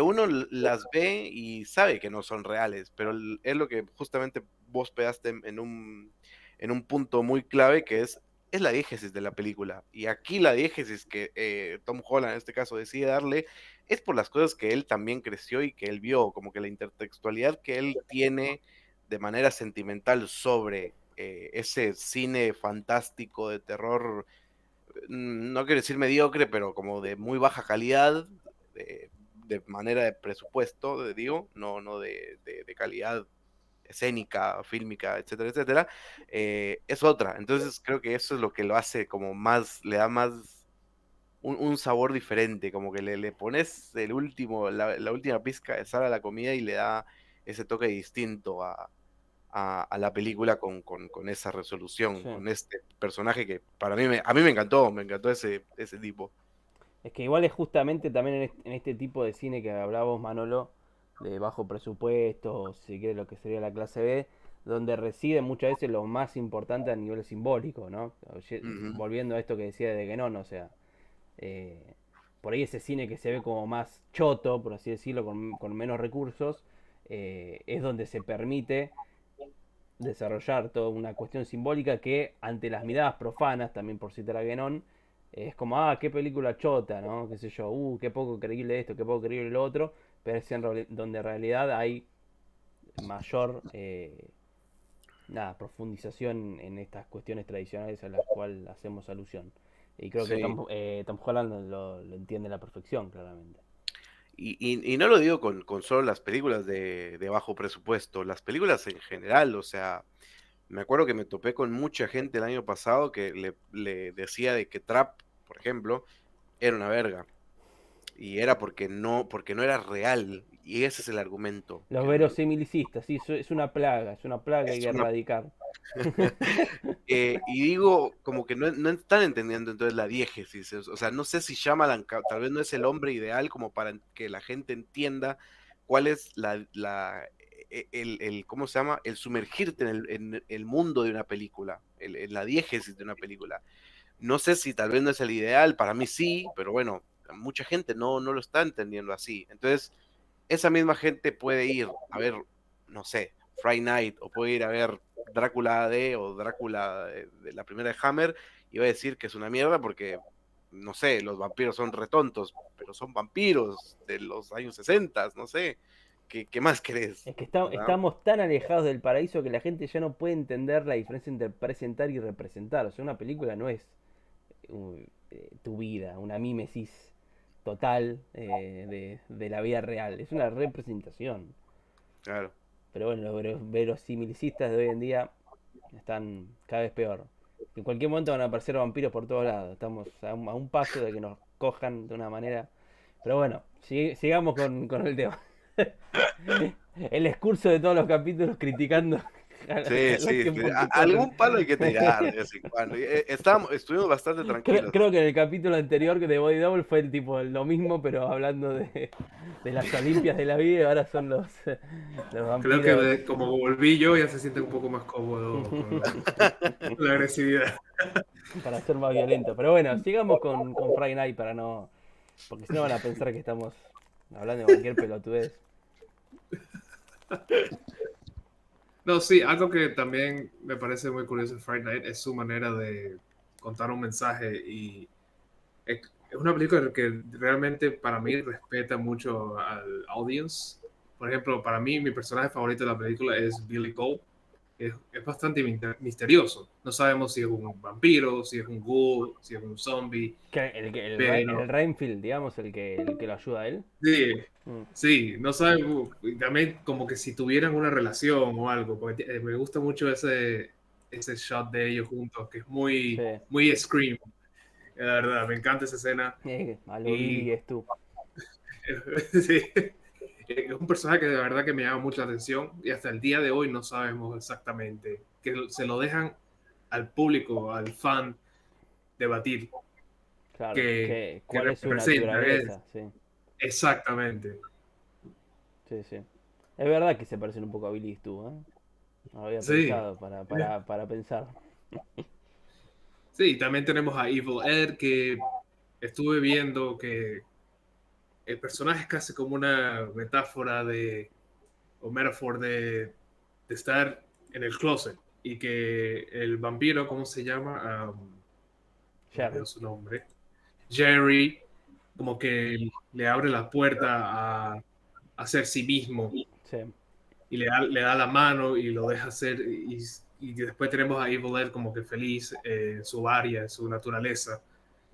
uno las ve y sabe que no son reales, pero es lo que justamente vos pegaste en un punto muy clave que es la diégesis de la película. Y aquí la diégesis que Tom Holland en este caso decide darle es por las cosas que él también creció y que él vio, como que la intertextualidad que él tiene de manera sentimental sobre ese cine fantástico de terror, no quiero decir mediocre, pero como de muy baja calidad, de manera de presupuesto, digo, no de calidad escénica, fílmica, etcétera, etcétera, es otra. Entonces creo que eso es lo que lo hace como más, le da más un sabor diferente, como que le pones la última pizca de sal a la comida y le da ese toque distinto a la película con esa resolución, Sí. con este personaje que para mí a mí me encantó ese tipo. Es que igual es justamente también en este tipo de cine que hablábamos, Manolo, de bajo presupuesto, si quiere lo que sería la clase B, donde reside muchas veces lo más importante a nivel simbólico, ¿no? Ujú. Volviendo a esto que decía de Guénon, o sea, eh, por ahí ese cine que se ve como más choto, por así decirlo, con menos recursos, es donde se permite desarrollar toda una cuestión simbólica que ante las miradas profanas, también por citar a Guénon, es como, qué película chota, ¿no? Qué sé yo, qué poco creíble esto, qué poco creíble lo otro, pero es donde en realidad hay mayor nada, profundización en estas cuestiones tradicionales a las cuales hacemos alusión. Y creo que Sí. Tom Holland lo entiende a la perfección, claramente. Y no lo digo con solo las películas de bajo presupuesto, las películas en general, o sea, me acuerdo que me topé con mucha gente el año pasado que le decía de que Trap, por ejemplo, era una verga. Y era porque no era real. Y ese es el argumento. Los verosimilicistas, sí, es una plaga que hay Es que una erradicar. y digo, como que no están entendiendo entonces la diégesis. O sea, no sé si Shyamalan tal vez no es el hombre ideal como para que la gente entienda cuál es ¿cómo se llama? El sumergirte en el mundo de una película, en la diégesis de una película. No sé si tal vez no es el ideal, para mí sí, pero bueno, mucha gente no lo está entendiendo así. Entonces, esa misma gente puede ir a ver, no sé, Friday Night, o puede ir a ver Drácula AD o Drácula de la primera de Hammer, y va a decir que es una mierda porque, no sé, los vampiros son retontos, pero son vampiros de los años 60, no sé. ¿Qué más querés? Es que ¿Verdad? estamos tan alejados del paraíso que la gente ya no puede entender la diferencia entre presentar y representar. O sea, una película no es tu vida, una mímesis total de la vida real. Es una representación. Claro. Pero bueno, los verosimilicistas de hoy en día están cada vez peor. En cualquier momento van a aparecer vampiros por todos lados. Estamos a un paso de que nos cojan de una manera. Pero bueno, sigamos con el tema. El excurso de todos los capítulos criticando Sí, a los sí, sí. tiempos que corren. Algún palo hay que tirar de vez en cuando. Estuvimos bastante Creo, tranquilos. creo que en el capítulo anterior de Body Double fue el tipo lo mismo, pero hablando de las Olimpias de la vida y ahora son los Creo que vampiros. como volví yo ya se siente un poco más cómodo con la agresividad. Para ser más violento. Pero bueno, sigamos con Friday Night para no. Porque si no van a pensar que estamos hablando de cualquier pelotudez. No, sí, algo que también me parece muy curioso de Friday Night es su manera de contar un mensaje y es una película que realmente para mí respeta mucho al audience. Por ejemplo, para mí mi personaje favorito de la película es Billy Cole. Es bastante misterioso. No sabemos si es un vampiro, si es un ghoul, si es un zombie, El pero Renfield, digamos, el que lo ayuda a él. sí, Mm, sí, no sabemos. Y también como que si tuvieran una relación o algo, porque me gusta mucho ese shot de ellos juntos, que es sí. muy Scream. La verdad, me encanta esa escena. A lo Y Billy es tú. sí, es un personaje que de verdad que me llama mucha atención y hasta el día de hoy no sabemos exactamente, que se lo dejan al público, al fan, debatir Claro. que ¿Cuál es su representa. naturaleza? Sí, Exactamente. sí, sí. Es verdad que se parecen un poco a Billy y tú, ¿eh? No lo había Sí, pensado para pensar. sí, también tenemos a Evil Ed, que estuve viendo que el personaje es casi como una metáfora o metaphor de estar en el closet y que el vampiro, ¿cómo se llama? No me olvidó Jerry. su nombre. Jerry, como que le abre la puerta a ser sí mismo Sí, y le da la mano y lo deja ser. Y después tenemos a Evil Ed como que feliz en su área, en su naturaleza,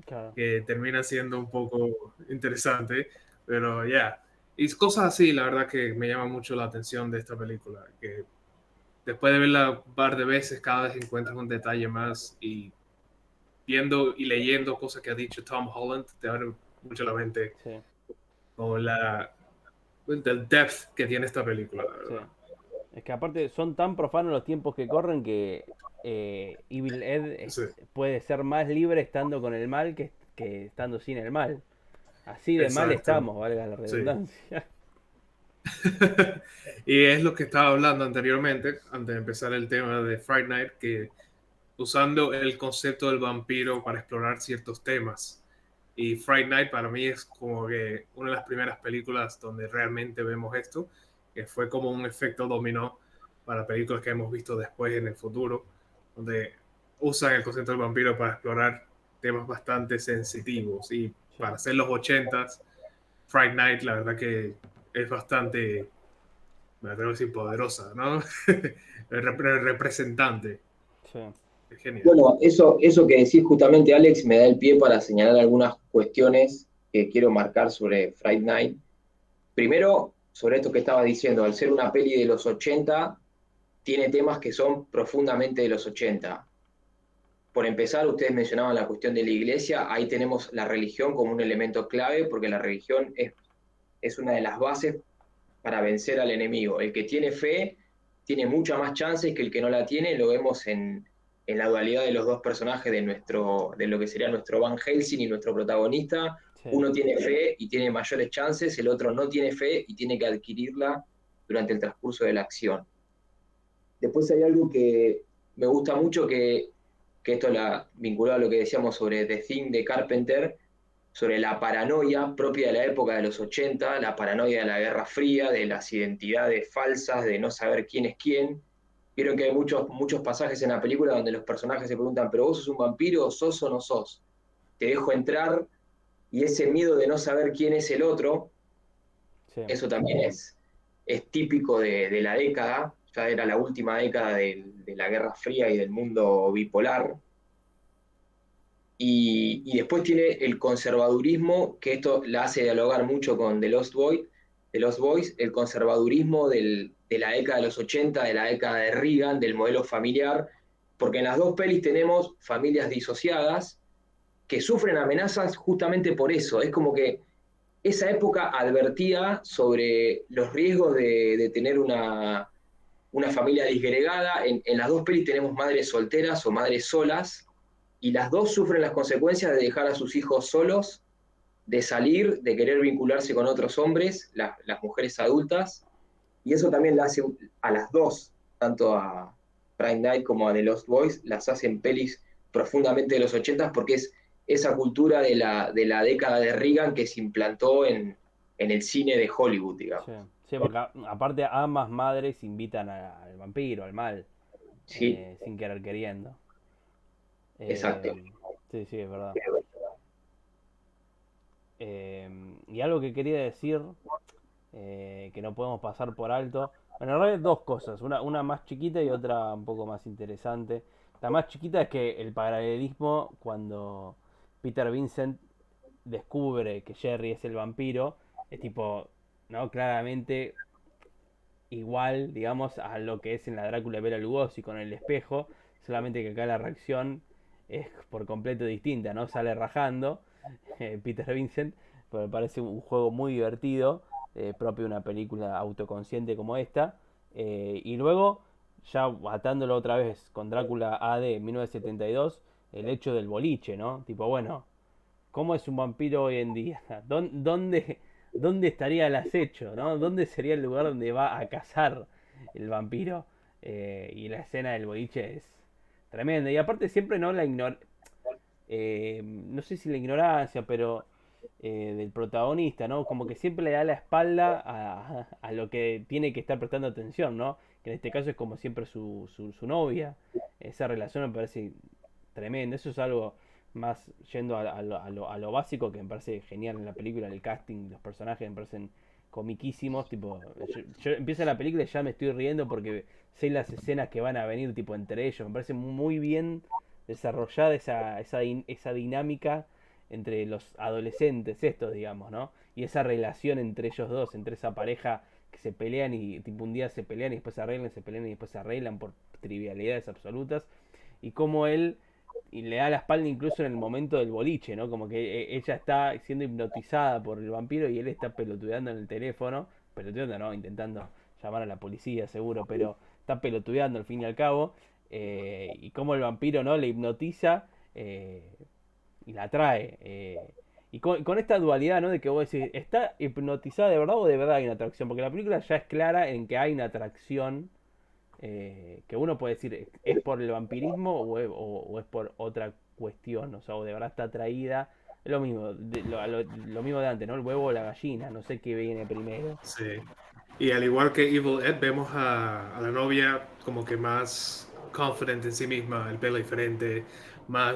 claro. que termina siendo un poco interesante, pero ya. Y cosas así, la verdad que me llama mucho la atención de esta película, que después de verla un par de veces, cada vez encuentras un detalle más y viendo y leyendo cosas que ha dicho Tom Holland, te abre mucho la mente Sí, con el depth que tiene esta película, la sí. verdad. Es que aparte son tan profanos los tiempos que corren que Evil Ed Sí, puede ser más libre estando con el mal que estando sin el mal. Así de mal exacto. estamos, valga la Sí. redundancia. Y es lo que estaba hablando anteriormente, antes de empezar el tema de Friday Night, que usando el concepto del vampiro para explorar ciertos temas. Y Friday Night para mí es como que una de las primeras películas donde realmente vemos esto, que fue como un efecto dominó para películas que hemos visto después en el futuro, donde usan el concepto del vampiro para explorar temas bastante sensitivos. Y Sí, para hacer los 80s, Friday Night la verdad que es bastante me atrevo a decir poderosa, ¿no? Representante. Sí. Es genial. Bueno, eso que decís justamente, Alex, me da el pie para señalar algunas cuestiones que quiero marcar sobre Fright Night. Primero, sobre esto que estabas diciendo, al ser una peli de los 80, tiene temas que son profundamente de los 80. Por empezar, ustedes mencionaban la cuestión de la iglesia, ahí tenemos la religión como un elemento clave, porque la religión es una de las bases para vencer al enemigo. El que tiene fe tiene muchas más chances que el que no la tiene, lo vemos en la dualidad de los dos personajes de lo que sería nuestro Van Helsing y nuestro protagonista. Sí. Uno tiene fe y tiene mayores chances, el otro no tiene fe y tiene que adquirirla durante el transcurso de la acción. Después hay algo que me gusta mucho, que esto vinculado a lo que decíamos sobre The Thing de Carpenter, sobre la paranoia propia de la época de los 80, la paranoia de la Guerra Fría, de las identidades falsas, de no saber quién es quién. Vieron que hay muchos pasajes en la película donde los personajes se preguntan, ¿pero vos sos un vampiro, sos o no sos? Te dejo entrar, y ese miedo de no saber quién es el otro, Sí. eso también es típico de la década, ya era la última década de la Guerra Fría y del mundo bipolar. Y después tiene el conservadurismo, que esto la hace dialogar mucho con The Lost Boys, el conservadurismo de la década de los 80, de la década de Reagan, del modelo familiar, porque en las dos pelis tenemos familias disociadas que sufren amenazas justamente por eso. Es como que esa época advertía sobre los riesgos de tener una familia disgregada. En las dos pelis tenemos madres solteras o madres solas, y las dos sufren las consecuencias de dejar a sus hijos solos, de salir, de querer vincularse con otros hombres, las mujeres adultas, y eso también la hace a las dos, tanto a Fright Night como a The Lost Boys, las hacen pelis profundamente de los 80, porque es esa cultura de la década de Reagan que se implantó en el cine de Hollywood, digamos. Sí, sí, porque aparte ambas madres invitan al vampiro, al mal, Sí, sin querer queriendo. exacto. Sí, sí, es verdad. Y algo que quería decir, que no podemos pasar por alto. Bueno, en realidad dos cosas, una más chiquita y otra un poco más interesante. La más chiquita es que el paralelismo cuando Peter Vincent descubre que Jerry es el vampiro, es tipo, ¿no? Claramente igual, digamos, a lo que es en la Drácula de Bela Lugosi con el espejo, solamente que acá la reacción es por completo distinta, ¿no? Sale rajando Peter Vincent, pero me parece un juego muy divertido, propio de una película autoconsciente como esta. Y luego, ya atándolo otra vez con Drácula AD 1972, el hecho del boliche, ¿no? Tipo, bueno, ¿cómo es un vampiro hoy en día? ¿Dónde estaría el acecho, ¿no? ¿Dónde sería el lugar donde va a cazar el vampiro? Y la escena del boliche es tremenda. Y aparte siempre no no sé si la ignorancia, pero del protagonista, ¿no? Como que siempre le da la espalda a lo que tiene que estar prestando atención, ¿no? Que en este caso es como siempre su novia. Esa relación me parece tremenda. Eso es algo más yendo a lo básico, que me parece genial en la película, el casting, los personajes me parecen comiquísimos, tipo, yo empiezo la película y ya me estoy riendo porque sé las escenas que van a venir, tipo, entre ellos, me parece muy bien desarrollada esa dinámica entre los adolescentes estos, digamos, ¿no? Y esa relación entre ellos dos, entre esa pareja que se pelean y tipo un día se pelean y después se arreglan, se pelean y después se arreglan por trivialidades absolutas, y cómo él y le da la espalda incluso en el momento del boliche, ¿no? Como que ella está siendo hipnotizada por el vampiro y él está pelotudeando en el teléfono, pelotudeando no, intentando llamar a la policía seguro, pero está pelotudeando al fin y al cabo, y como el vampiro, ¿no? Le hipnotiza y la atrae. Y con esta dualidad, ¿no? De que vos decís, ¿está hipnotizada de verdad o de verdad hay una atracción? Porque la película ya es clara en que hay una atracción, que uno puede decir, ¿es por el vampirismo o es por otra cuestión? O sea, o de verdad está atraída. Es lo mismo, lo mismo de antes, ¿no? El huevo o la gallina, no sé qué viene primero. Sí. Y al igual que Evil Ed, vemos a la novia como que más confident en sí misma, el pelo diferente,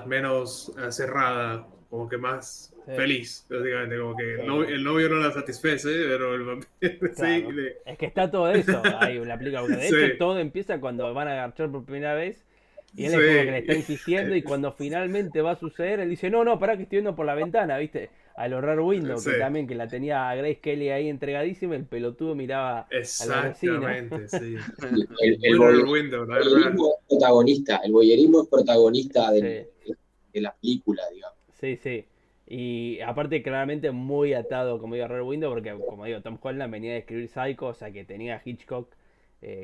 menos cerrada como que más Sí. feliz, básicamente, como que Sí. el novio no la satisfece, pero el vampiro sí. Claro. Es que está todo eso ahí en la película. Porque de Sí. hecho todo empieza cuando van a agarchar por primera vez. Y él Sí. es como que le está insistiendo. Y cuando finalmente va a suceder, él dice: No, pará que estoy viendo por la ventana, ¿viste? Al Horror Window, Sí. que también que la tenía a Grace Kelly ahí entregadísima. El pelotudo miraba a la vecina. Exactamente, sí. El Bueno, el Windows, la verdad. voyerismo es protagonista. El voyerismo es protagonista Sí. de la película, digamos. Sí, sí. Y aparte claramente muy atado, como digo, a Rear Window, porque como digo, Tom Holland venía de escribir Psycho, o sea que tenía a Hitchcock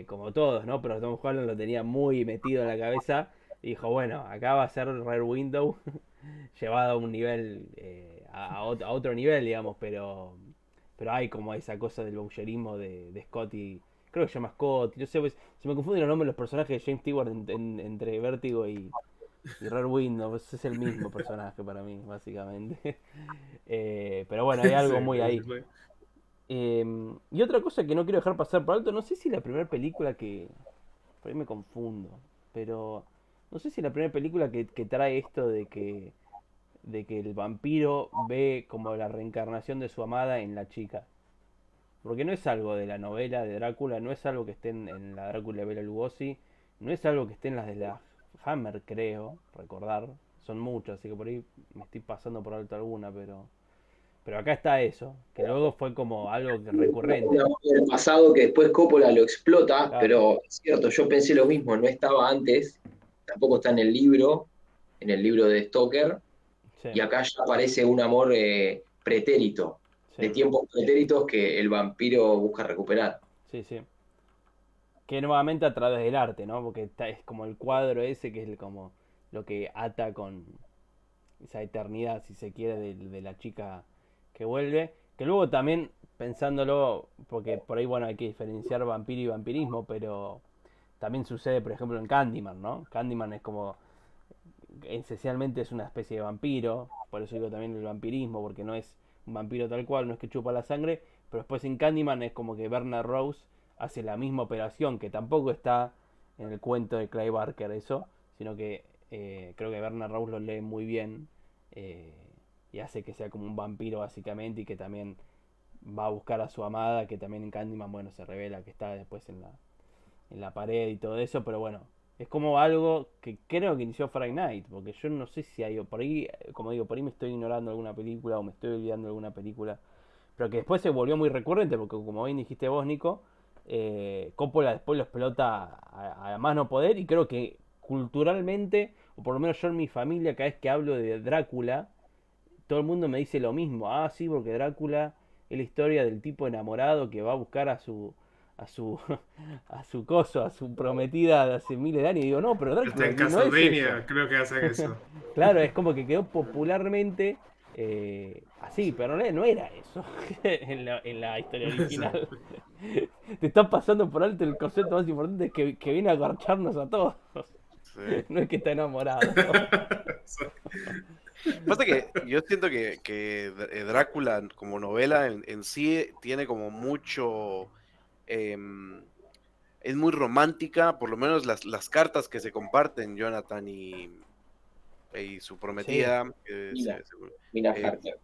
como todos, ¿no? Pero Tom Holland lo tenía muy metido en la cabeza y dijo, bueno, acá va a ser Rear Window llevado a un nivel, a otro nivel, digamos, pero hay como esa cosa del voyeurismo de Scott y... Creo que se llama Scott, yo sé, pues, se me confunden los nombres de los personajes de James Stewart entre Vértigo y Rear Window, pues es el mismo personaje para mí, básicamente. Pero bueno, hay algo Sí, muy ahí. sí. Y otra cosa que no quiero dejar pasar por alto, no sé si la primera película que... Por ahí me confundo, pero... No sé si la primera película que trae esto de que el vampiro ve como la reencarnación de su amada en la chica. Porque no es algo de la novela de Drácula, no es algo que esté en la Drácula de Bela Lugosi, no es algo que esté en las de la Hammer, creo, recordar. Son muchas, así que por ahí me estoy pasando por alto alguna, pero acá está eso, que luego fue como algo recurrente. El pasado que después Coppola lo explota, Claro. pero es cierto, yo pensé lo mismo, no estaba antes, tampoco está en el libro de Stoker, Sí, y acá ya aparece un amor pretérito, sí, de tiempos pretéritos que el vampiro busca recuperar. sí, sí. Que nuevamente a través del arte, ¿no? Porque es como el cuadro ese que es como lo que ata con esa eternidad, si se quiere, de la chica que vuelve. Que luego también, pensándolo, porque por ahí, bueno, hay que diferenciar vampiro y vampirismo, pero también sucede, por ejemplo, en Candyman, ¿no? Candyman es como, esencialmente es una especie de vampiro, por eso digo también el vampirismo, porque no es un vampiro tal cual, no es que chupa la sangre, pero después en Candyman es como que Bernard Rose hace la misma operación, que tampoco está en el cuento de Clive Barker eso, sino que creo que Bernard Rose lo lee muy bien eh, y hace que sea como un vampiro básicamente y que también va a buscar a su amada, que también en Candyman, bueno, se revela que está después en la pared y todo eso, pero bueno, es como algo que creo que inició Friday Night, porque yo no sé si hay, por ahí, como digo, por ahí me estoy ignorando alguna película o me estoy olvidando alguna película, pero que después se volvió muy recurrente, porque como bien dijiste vos, Nico, Coppola después lo explota a más no poder, y creo que culturalmente, o por lo menos yo en mi familia, cada vez que hablo de Drácula, todo el mundo me dice lo mismo. Ah, sí, porque Drácula es la historia del tipo enamorado que va a buscar a su a su coso, a su prometida de hace miles de años. Y digo, no, pero Hasta Drácula en no es Castlevania eso. creo que hacen eso. Claro, es como que quedó popularmente así, pero no era eso en la historia original. Te estás pasando por alto el concepto más importante que viene a agarcharnos a todos. Sí. No es que está enamorado. Pasa que yo siento que Drácula como novela en sí tiene como mucho... es muy romántica, por lo menos las cartas que se comparten Jonathan y su Sí, prometida. Mina eh, Harker.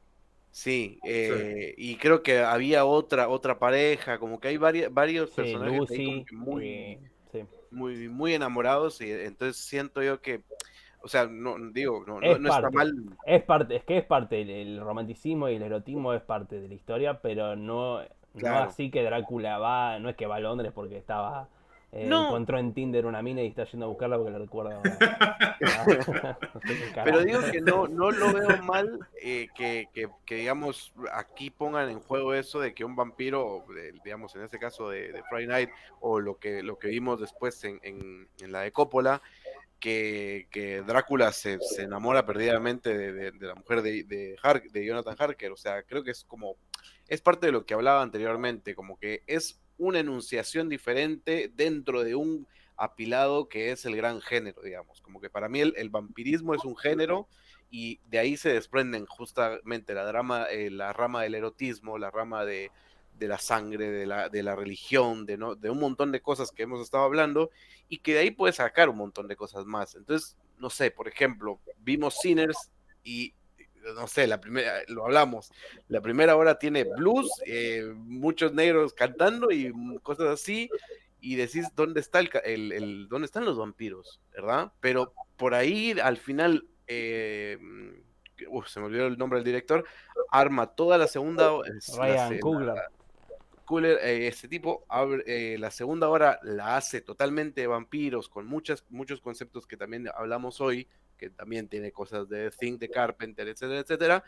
sí, Sí. y creo que había otra pareja, como que hay varios sí, personajes ahí como Lucy, que muy, sí. muy, muy enamorados, y entonces siento yo que, o sea, no digo, Es no está parte, mal, es parte, el romanticismo y el erotismo es parte de la historia, pero no claro. así que Drácula no es que va a Londres porque No, encontró en Tinder una mina y está yendo a buscarla porque le recuerda no sé qué pero carajo. digo que no lo veo mal que, digamos, aquí pongan en juego eso de que un vampiro, digamos, en este caso de Friday Night, o lo que vimos después en la de Coppola, que Drácula se enamora perdidamente de la mujer de Jonathan Harker. O sea, creo que es parte de lo que hablaba anteriormente, como que es una enunciación diferente dentro de un apilado que es el gran género, digamos. Como que para mí el vampirismo es un género, y de ahí se desprenden justamente la rama del erotismo, la rama de la sangre, de la religión, de un montón de cosas que hemos estado hablando, y que de ahí puedes sacar un montón de cosas más. Entonces, no sé, por ejemplo, vimos Sinners y no sé, lo hablamos, la primera hora tiene blues, muchos negros cantando y cosas así, y decís, ¿dónde está dónde están los vampiros? ¿Verdad? Pero por ahí, al final, se me olvidó el nombre del director, arma toda la segunda... Ryan Coogler. Este tipo la segunda hora la hace totalmente de vampiros, con muchos conceptos que también hablamos hoy, que también tiene cosas de Thing, de Carpenter, etcétera, etcétera,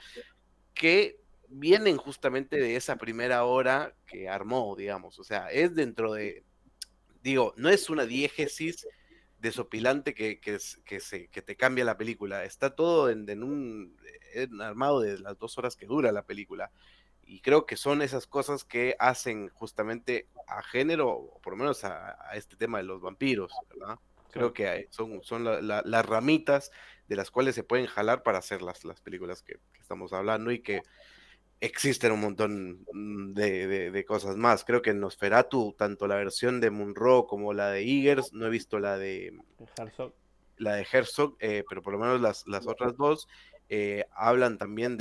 que vienen justamente de esa primera hora que armó, digamos. O sea, es dentro de, digo, no es una diégesis desopilante que te cambia la película. Está todo en un armado de las 2 horas que dura la película. Y creo que son esas cosas que hacen justamente a género, o por lo menos a este tema de los vampiros, ¿verdad? Creo que son las ramitas de las cuales se pueden jalar para hacer las películas que estamos hablando, y que existen un montón de cosas más. Creo que en Nosferatu, tanto la versión de Munro como la de Eggers, no he visto la de Herzog, pero por lo menos las otras dos hablan también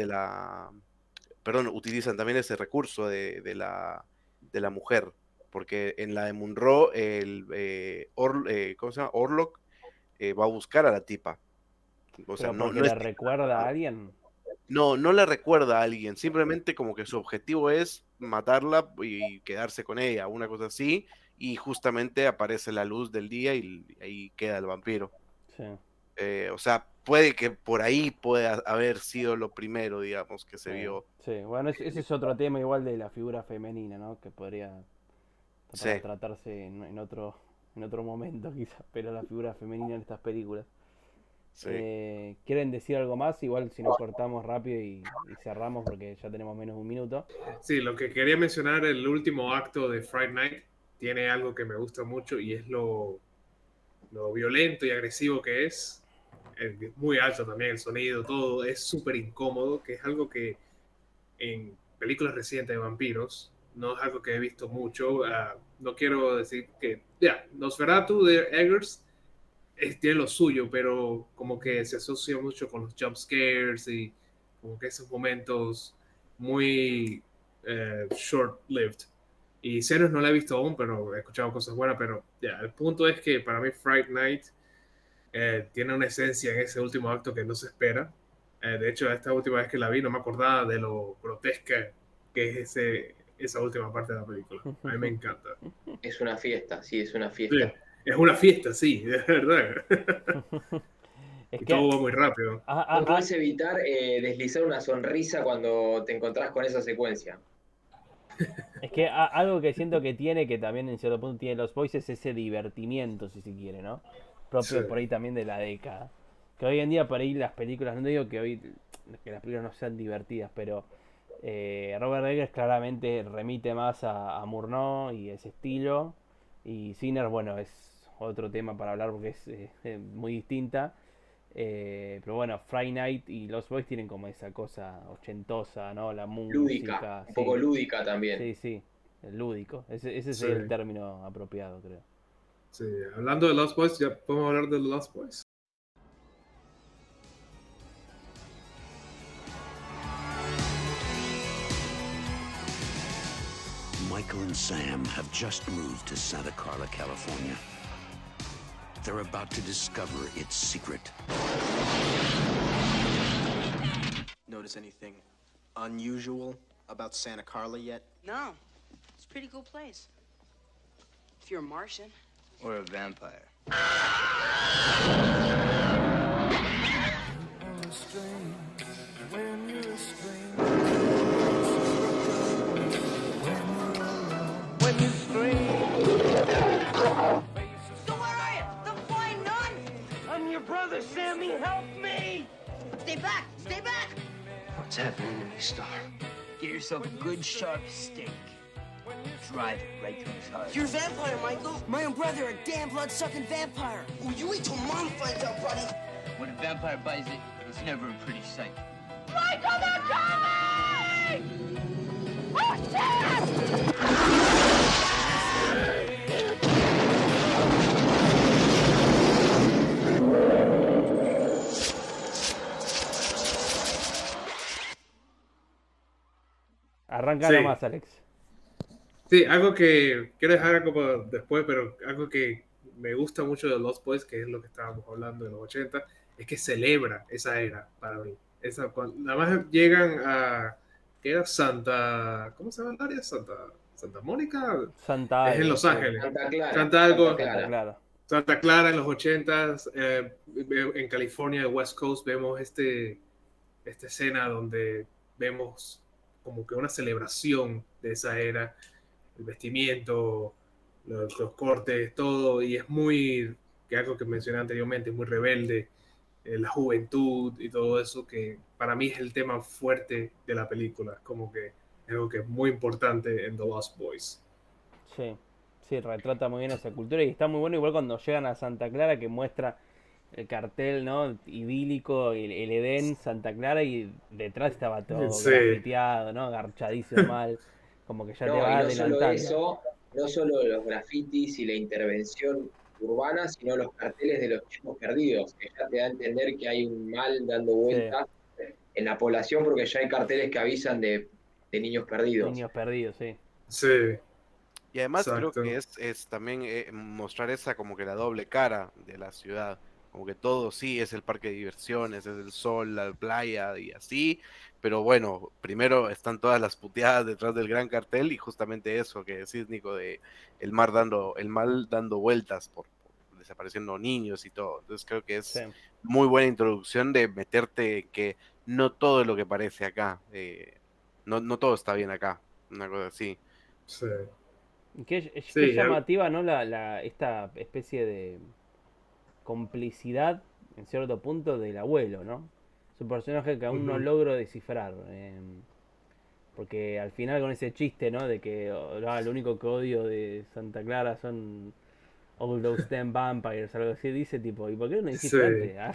utilizan también ese recurso de la mujer, porque en la de Munro ¿cómo se llama? Orlok va a buscar a la tipa. O sea, ¿Pero porque le recuerda a alguien? No le recuerda a alguien, simplemente como que su objetivo es matarla y quedarse con ella, una cosa así, y justamente aparece la luz del día y ahí queda el vampiro. Sí. O sea, puede que por ahí pueda haber sido lo primero, digamos, que se vio. Sí, bueno, ese es otro tema igual de la figura femenina, ¿no? Que podría tratarse en otro momento quizás, pero la figura femenina en estas películas. Sí. ¿Quieren decir algo más? Igual si nos cortamos rápido y cerramos porque ya tenemos menos de un minuto. Sí, lo que quería mencionar, el último acto de Friday Night tiene algo que me gusta mucho, y es lo violento y agresivo que es. Muy alto también el sonido, todo es súper incómodo, que es algo que en películas recientes de vampiros no es algo que he visto mucho. No quiero decir que Nosferatu de Eggers tiene lo suyo, pero como que se asocia mucho con los jump scares y como que esos momentos muy short-lived. Y Ceros no la he visto aún, pero he escuchado cosas buenas. Pero el punto es que para mí Friday Night tiene una esencia en ese último acto que no se espera. De hecho, esta última vez que la vi no me acordaba de lo grotesca que es esa última parte de la película. A mí me encanta. Es una fiesta, sí, es una fiesta. Sí, es una fiesta, sí, de verdad. Es y que todo va muy rápido. No puedes evitar deslizar una sonrisa cuando te encontrás con esa secuencia. Es que algo que siento que tiene, que también en cierto punto tiene Los Boys, es ese divertimiento, si se quiere, ¿no? Propio por ahí también de la década. Que hoy en día por ahí las películas, no digo que hoy que las películas no sean divertidas, pero Robert Eggers claramente remite más a Murnau y ese estilo. Y Sinner, bueno, es otro tema para hablar porque es muy distinta. Pero bueno, Friday Night y Lost Boys tienen como esa cosa ochentosa, ¿no? La música. Lúdica, un poco lúdica también. Sí, el lúdico. Ese es el término apropiado, creo. Sí, hablando de Lost Boys, ya podemos hablar de Lost Boys. Michael and Sam have just moved to Santa Carla, California. They're about to discover its secret. Notice anything unusual about Santa Carla yet? No. It's a pretty cool place. If you're a Martian. Or a vampire. Brother Sammy, help me! Stay back! Stay back! What's happening to me, Star? Get yourself a good sharp steak. Drive it right through his heart. You're a vampire, Michael. My own brother, a damn blood-sucking vampire. Oh, you wait till Mom finds out, buddy. When a vampire buys it, it's never a pretty sight. Michael, they're coming! Oh, shit! Arranca Sí. nomás, Alex. Sí, algo que quiero dejar como después, pero algo que me gusta mucho de Lost Boys, que es lo que estábamos hablando de los 80, es que celebra esa era para mí. Nada más llegan a, ¿qué era? ¿Cómo se llama el área? Santa Mónica. Santa Es en algo, Los sí. Ángeles. Santa Clara. Santa algo. Santa Clara. Santa Clara. Santa Clara en los 80s, en California, el West Coast, vemos esta escena donde vemos como que una celebración de esa era, el vestimiento, los cortes, todo, y es muy, que algo que mencioné anteriormente, es muy rebelde, la juventud y todo eso, que para mí es el tema fuerte de la película, como que es algo que es muy importante en The Lost Boys. Sí, sí, retrata muy bien esa cultura y está muy bueno igual cuando llegan a Santa Clara que muestra el cartel, ¿no? Idílico, el Edén, Santa Clara y detrás estaba todo Sí. grafiteado, ¿no? Garchadísimo mal, como que ya te va No, y no solo adelantando. eso, no solo los grafitis y la intervención urbana, sino los carteles de los chicos perdidos, que ya te da a entender que hay un mal dando vuelta en la población porque ya hay carteles que avisan de niños perdidos. Niños perdidos, sí. Sí. Y además Exacto. creo que es también mostrar esa como que la doble cara de la ciudad. Como que todo sí es el parque de diversiones, es el sol, la playa y así. Pero bueno, primero están todas las puteadas detrás del gran cartel y justamente eso que decís, Nico, de el mal dando vueltas por desapareciendo niños y todo. Entonces creo que es Sí. muy buena introducción de meterte que no todo es lo que parece acá. No todo está bien acá. Una cosa así. Sí. Y qué Sí, llamativa, ¿no? Esta especie de complicidad, en cierto punto, del abuelo, ¿no? Es un personaje que aún no Ujú. logro descifrar. Porque al final con ese chiste, ¿no? De que lo único que odio de Santa Clara son all those damn vampires, algo así, dice tipo, ¿y por qué no lo dijiste Sí. antes? Ah.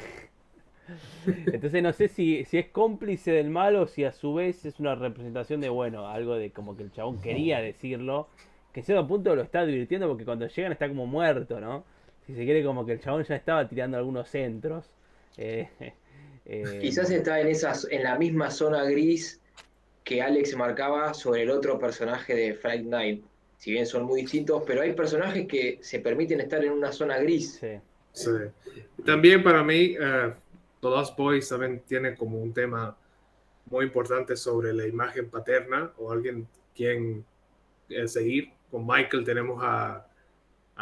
Entonces no sé si es cómplice del mal o si a su vez es una representación de, bueno, algo de como que el chabón quería decirlo, que en cierto punto lo está advirtiendo porque cuando llegan está como muerto, ¿no? Si se quiere como que el chabón ya estaba tirando algunos centros. Quizás está en la misma zona gris que Alex marcaba sobre el otro personaje de Fright Night. Si bien son muy distintos, pero hay personajes que se permiten estar en una zona gris. Sí. Sí. También para mí, The Lost Boys también tiene como un tema muy importante sobre la imagen paterna o alguien quien seguir. Con Michael tenemos a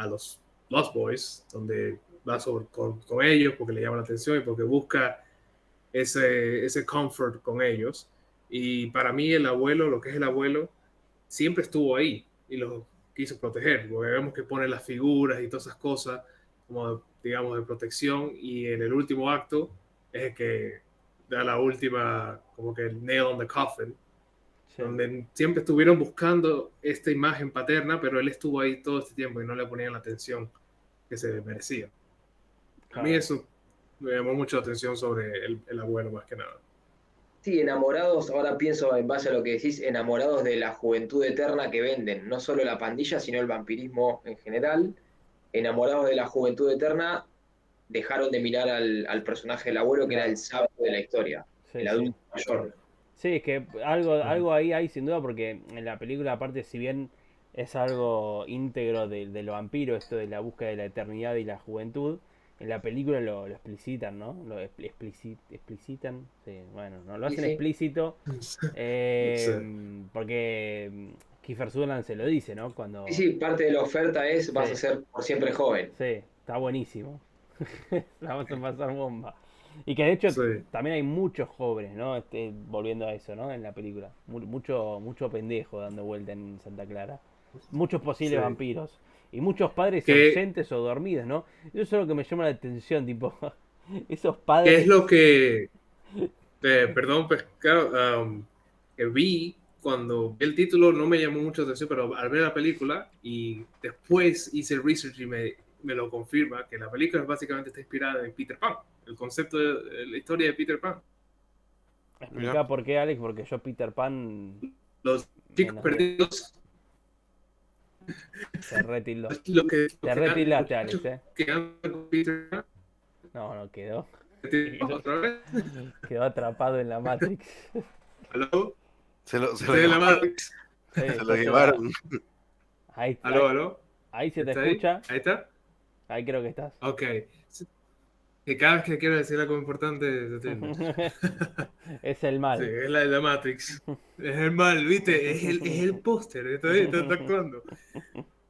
los Lost Boys, donde va con ellos porque le llama la atención y porque busca ese comfort con ellos. Y para mí el abuelo, lo que es el abuelo, siempre estuvo ahí y lo quiso proteger, porque vemos que pone las figuras y todas esas cosas como, digamos, de protección, y en el último acto es el que da la última, como que el nail on the coffin, Sí. donde siempre estuvieron buscando esta imagen paterna, pero él estuvo ahí todo este tiempo y no le ponían la atención que se merecía. A mí Claro. eso me llamó mucho la atención sobre el abuelo, más que nada. Sí, enamorados, ahora pienso en base a lo que decís, enamorados de la juventud eterna que venden, no solo la pandilla, sino el vampirismo en general. Enamorados de la juventud eterna, dejaron de mirar al personaje del abuelo, que era el sabio de la historia, Sí, el sí. adulto mayor. Sí, es que algo ahí hay sin duda porque en la película aparte si bien es algo íntegro de lo vampiro, esto de la búsqueda de la eternidad y la juventud, en la película lo explicitan, ¿no? Lo explicitan, sí, bueno, no lo Sí, hacen sí. explícito Sí. porque Kiefer Sutherland se lo dice, ¿no? Cuando... Sí, sí, parte de la oferta es vas Sí. a ser por siempre joven. Sí, está buenísimo. La vamos a pasar bomba. Y que de hecho Sí. también hay muchos jóvenes, ¿no? Volviendo a eso, ¿no? En la película. Mucho pendejo dando vuelta en Santa Clara. Muchos posibles Sí. vampiros. Y muchos padres Que- ausentes o dormidos, ¿no? Eso es lo que me llama la atención, tipo, esos ¿Qué padres... es lo que, perdón, pues claro, que vi cuando vi el título no me llamó mucho la atención, pero al ver la película y después hice el research y me lo confirma, que la película básicamente está inspirada en Peter Pan, el concepto de la historia de Peter Pan. Explica por qué, Alex, porque yo Peter Pan... Los chicos Menos perdidos, Te retildó. lo que Te retildaste, Alex, que andan con Peter Pan, No, quedó. otra vez. Quedó atrapado en la Matrix. ¿Aló? Se lo Estoy en la llevaron. Matrix. Sí, Se lo entonces, llevaron. ahí, Aló, ahí, aló. ahí se te ¿Está ahí? escucha. ¿Ahí está? Ahí creo que estás. Ok. Que cada vez que quiero decir algo importante, se entiende. Es el Sí, mal. es la de la Matrix. Es el mal, ¿viste? Es el póster, está actuando.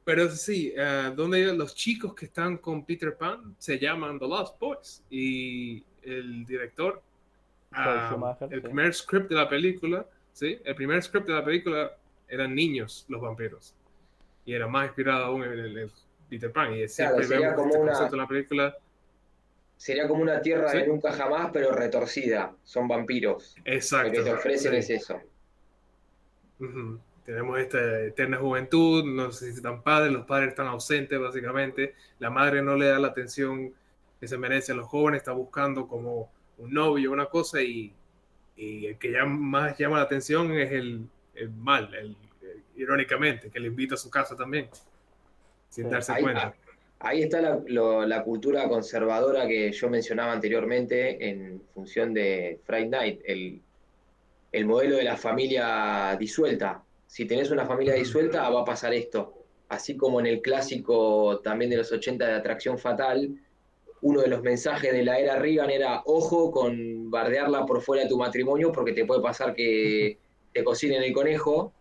Pero sí, donde los chicos que están con Peter Pan se llaman The Lost Boys. Y el director, Joel Schumacher, el sí. primer script de la película, ¿sí? El primer script de la película eran niños los vampiros. Y era más inspirado aún en el Peter Pan. Y siempre sería vemos como este una- concepto en la película. Sería como una tierra ¿Sí? de nunca jamás, pero retorcida. Son vampiros. Exacto. Lo que te ofrecen sí. es eso. Ujú. Tenemos esta eterna juventud, no necesitan padres, los padres están ausentes básicamente, la madre no le da la atención que se merecen los jóvenes, está buscando como un novio, una cosa, y el que ya más llama la atención es el mal, irónicamente, que le invita a su casa también, sin Sí. darse Ahí, cuenta. ahí está la cultura conservadora que yo mencionaba anteriormente en función de Friday Night, el modelo de la familia disuelta. Si tenés una familia disuelta, va a pasar esto. Así como en el clásico también de los 80 de Atracción Fatal, uno de los mensajes de la era Reagan era: ojo con bardearla por fuera de tu matrimonio porque te puede pasar que te cocinen el conejo.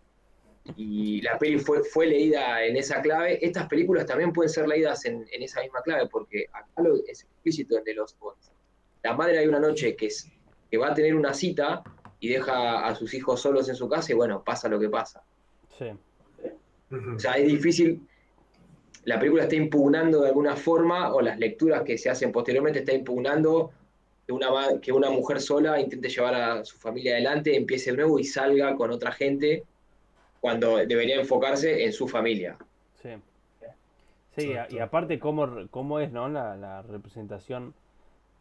Y la peli fue leída en esa clave. Estas películas también pueden ser leídas en esa misma clave, porque acá es explícito en The Lost Boys. La madre hay una noche que va a tener una cita y deja a sus hijos solos en su casa y bueno, pasa lo que pasa. Sí. O sea, es difícil. La película está impugnando de alguna forma, o las lecturas que se hacen posteriormente está impugnando que una mujer sola intente llevar a su familia adelante, empiece de nuevo y salga con otra gente, cuando debería enfocarse en su familia. Sí. Sí, y aparte cómo es, ¿no? La representación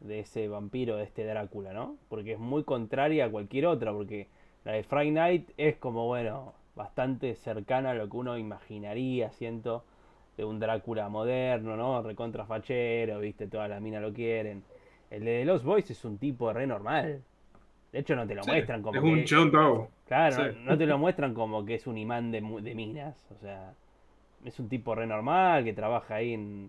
de ese vampiro, de este Drácula, ¿no? Porque es muy contraria a cualquier otra, porque la de Friday Night es como, bueno, bastante cercana a lo que uno imaginaría, siento, de un Drácula moderno, ¿no? Recontra fachero, viste, todas las minas lo quieren. El de The Lost Boys es un tipo re normal. De hecho no te lo Sí, muestran como es un que... John Doe. Claro, Sí. no te lo muestran como que es un imán de minas, o sea, es un tipo re normal que trabaja ahí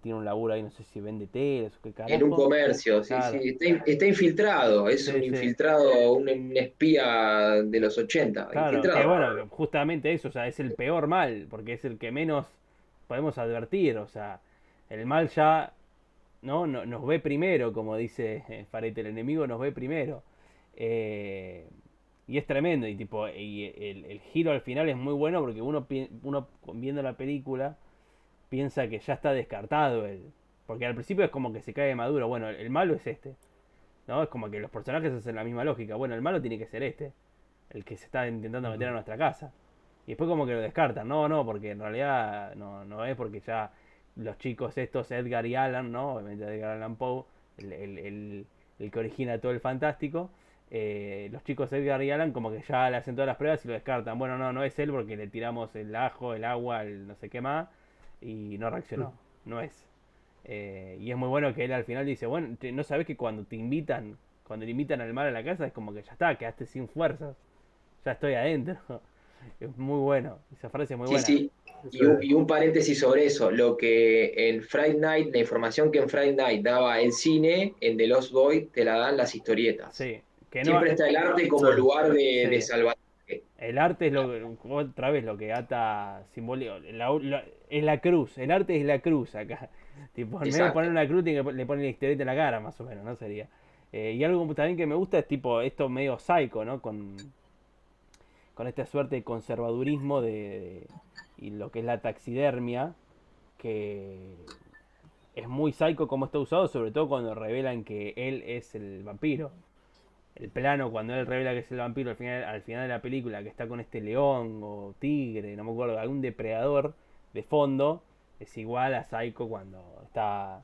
tiene un laburo ahí, no sé si vende telas o qué carajo. En un comercio, sí, Claro. sí. Está infiltrado, es Sí, un sí. infiltrado, un espía de los 80. Claro, Infiltrado. que bueno, justamente eso, o sea, es el peor mal, porque es el que menos podemos advertir, o sea, el mal ya nos ve primero, como dice Farete, el enemigo nos ve primero. Y es tremendo, y tipo, y el giro al final es muy bueno porque uno viendo la película piensa que ya está descartado él. Porque al principio es como que se cae de maduro, bueno, el malo es este, ¿no? Es como que los personajes hacen la misma lógica, bueno, el malo tiene que ser este, el que se está intentando meter a nuestra casa. Y después como que lo descartan, no, porque en realidad no es, porque ya los chicos estos, Edgar y Alan, ¿no? Obviamente Edgar Allan Poe, el que origina todo el fantástico, los chicos Edgar y Alan como que ya le hacen todas las pruebas y lo descartan. Bueno, no es él porque le tiramos el ajo, el agua, el no sé qué más, y no reaccionó, no es. Y es muy bueno que él al final dice, bueno, no sabes que cuando le invitan al mal a la casa es como que ya está, quedaste sin fuerzas, ya estoy adentro. Es muy bueno, esa frase es muy buena. Sí. Y un paréntesis sobre eso, lo que en Friday Night, la información que en Friday Night daba el cine, en The Lost Boys te la dan las historietas. Sí, que Siempre está el arte como lugar de Sí. salvataje. El arte es otra vez lo que ata simbólico, es la cruz, el arte es la cruz acá. Tipo, en vez de Exacto. poner una cruz le ponen la historieta en la cara, más o menos, ¿no? Sería. Y algo también que me gusta es tipo esto medio psycho, ¿no? Con esta suerte de conservadurismo y lo que es la taxidermia, que es muy psycho como está usado, sobre todo cuando revelan que él es el vampiro. El plano cuando él revela que es el vampiro al final de la película, que está con este león o tigre, no me acuerdo, algún depredador de fondo, es igual a Psycho cuando está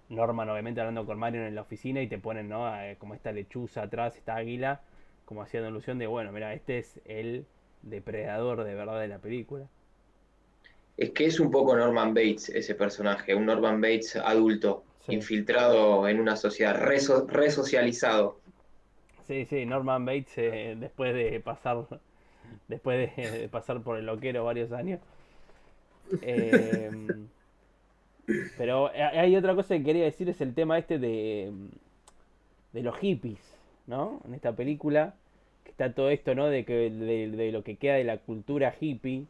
Norman obviamente hablando con Marion en la oficina y te ponen, ¿no? Como esta lechuza atrás, esta águila, como haciendo alusión de, bueno, mira, este es el depredador de verdad de la película. Es que es un poco Norman Bates ese personaje, un Norman Bates adulto, Sí. infiltrado en una sociedad, resocializado. Sí, sí, Norman Bates después de pasar por el loquero varios años. Eh, pero hay otra cosa que quería decir, es el tema este de los hippies, ¿no? En esta película, que está todo esto, ¿no? De lo que queda de la cultura hippie,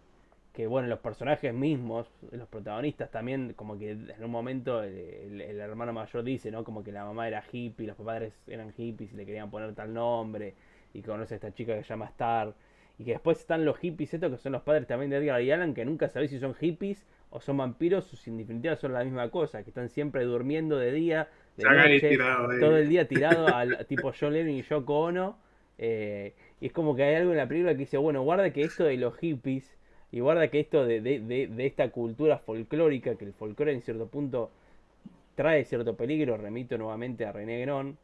que bueno, los personajes mismos, los protagonistas también, como que en un momento el hermano mayor dice, ¿no? Como que la mamá era hippie, los padres eran hippies y le querían poner tal nombre, y conoce a esta chica que se llama Star, y que después están los hippies estos que son los padres también de Edgar y Allan, que nunca sabés si son hippies o son vampiros, o si en definitiva son la misma cosa, que están siempre durmiendo de día, de Están ahí noche, tirados ahí. todo el día tirado al tipo John Lennon y Yoko Ono. Y es como que hay algo en la película que dice, bueno, guarda que esto de los hippies, y guarda que esto de esta cultura folclórica, que el folclore en cierto punto trae cierto peligro, remito nuevamente a René Guénon,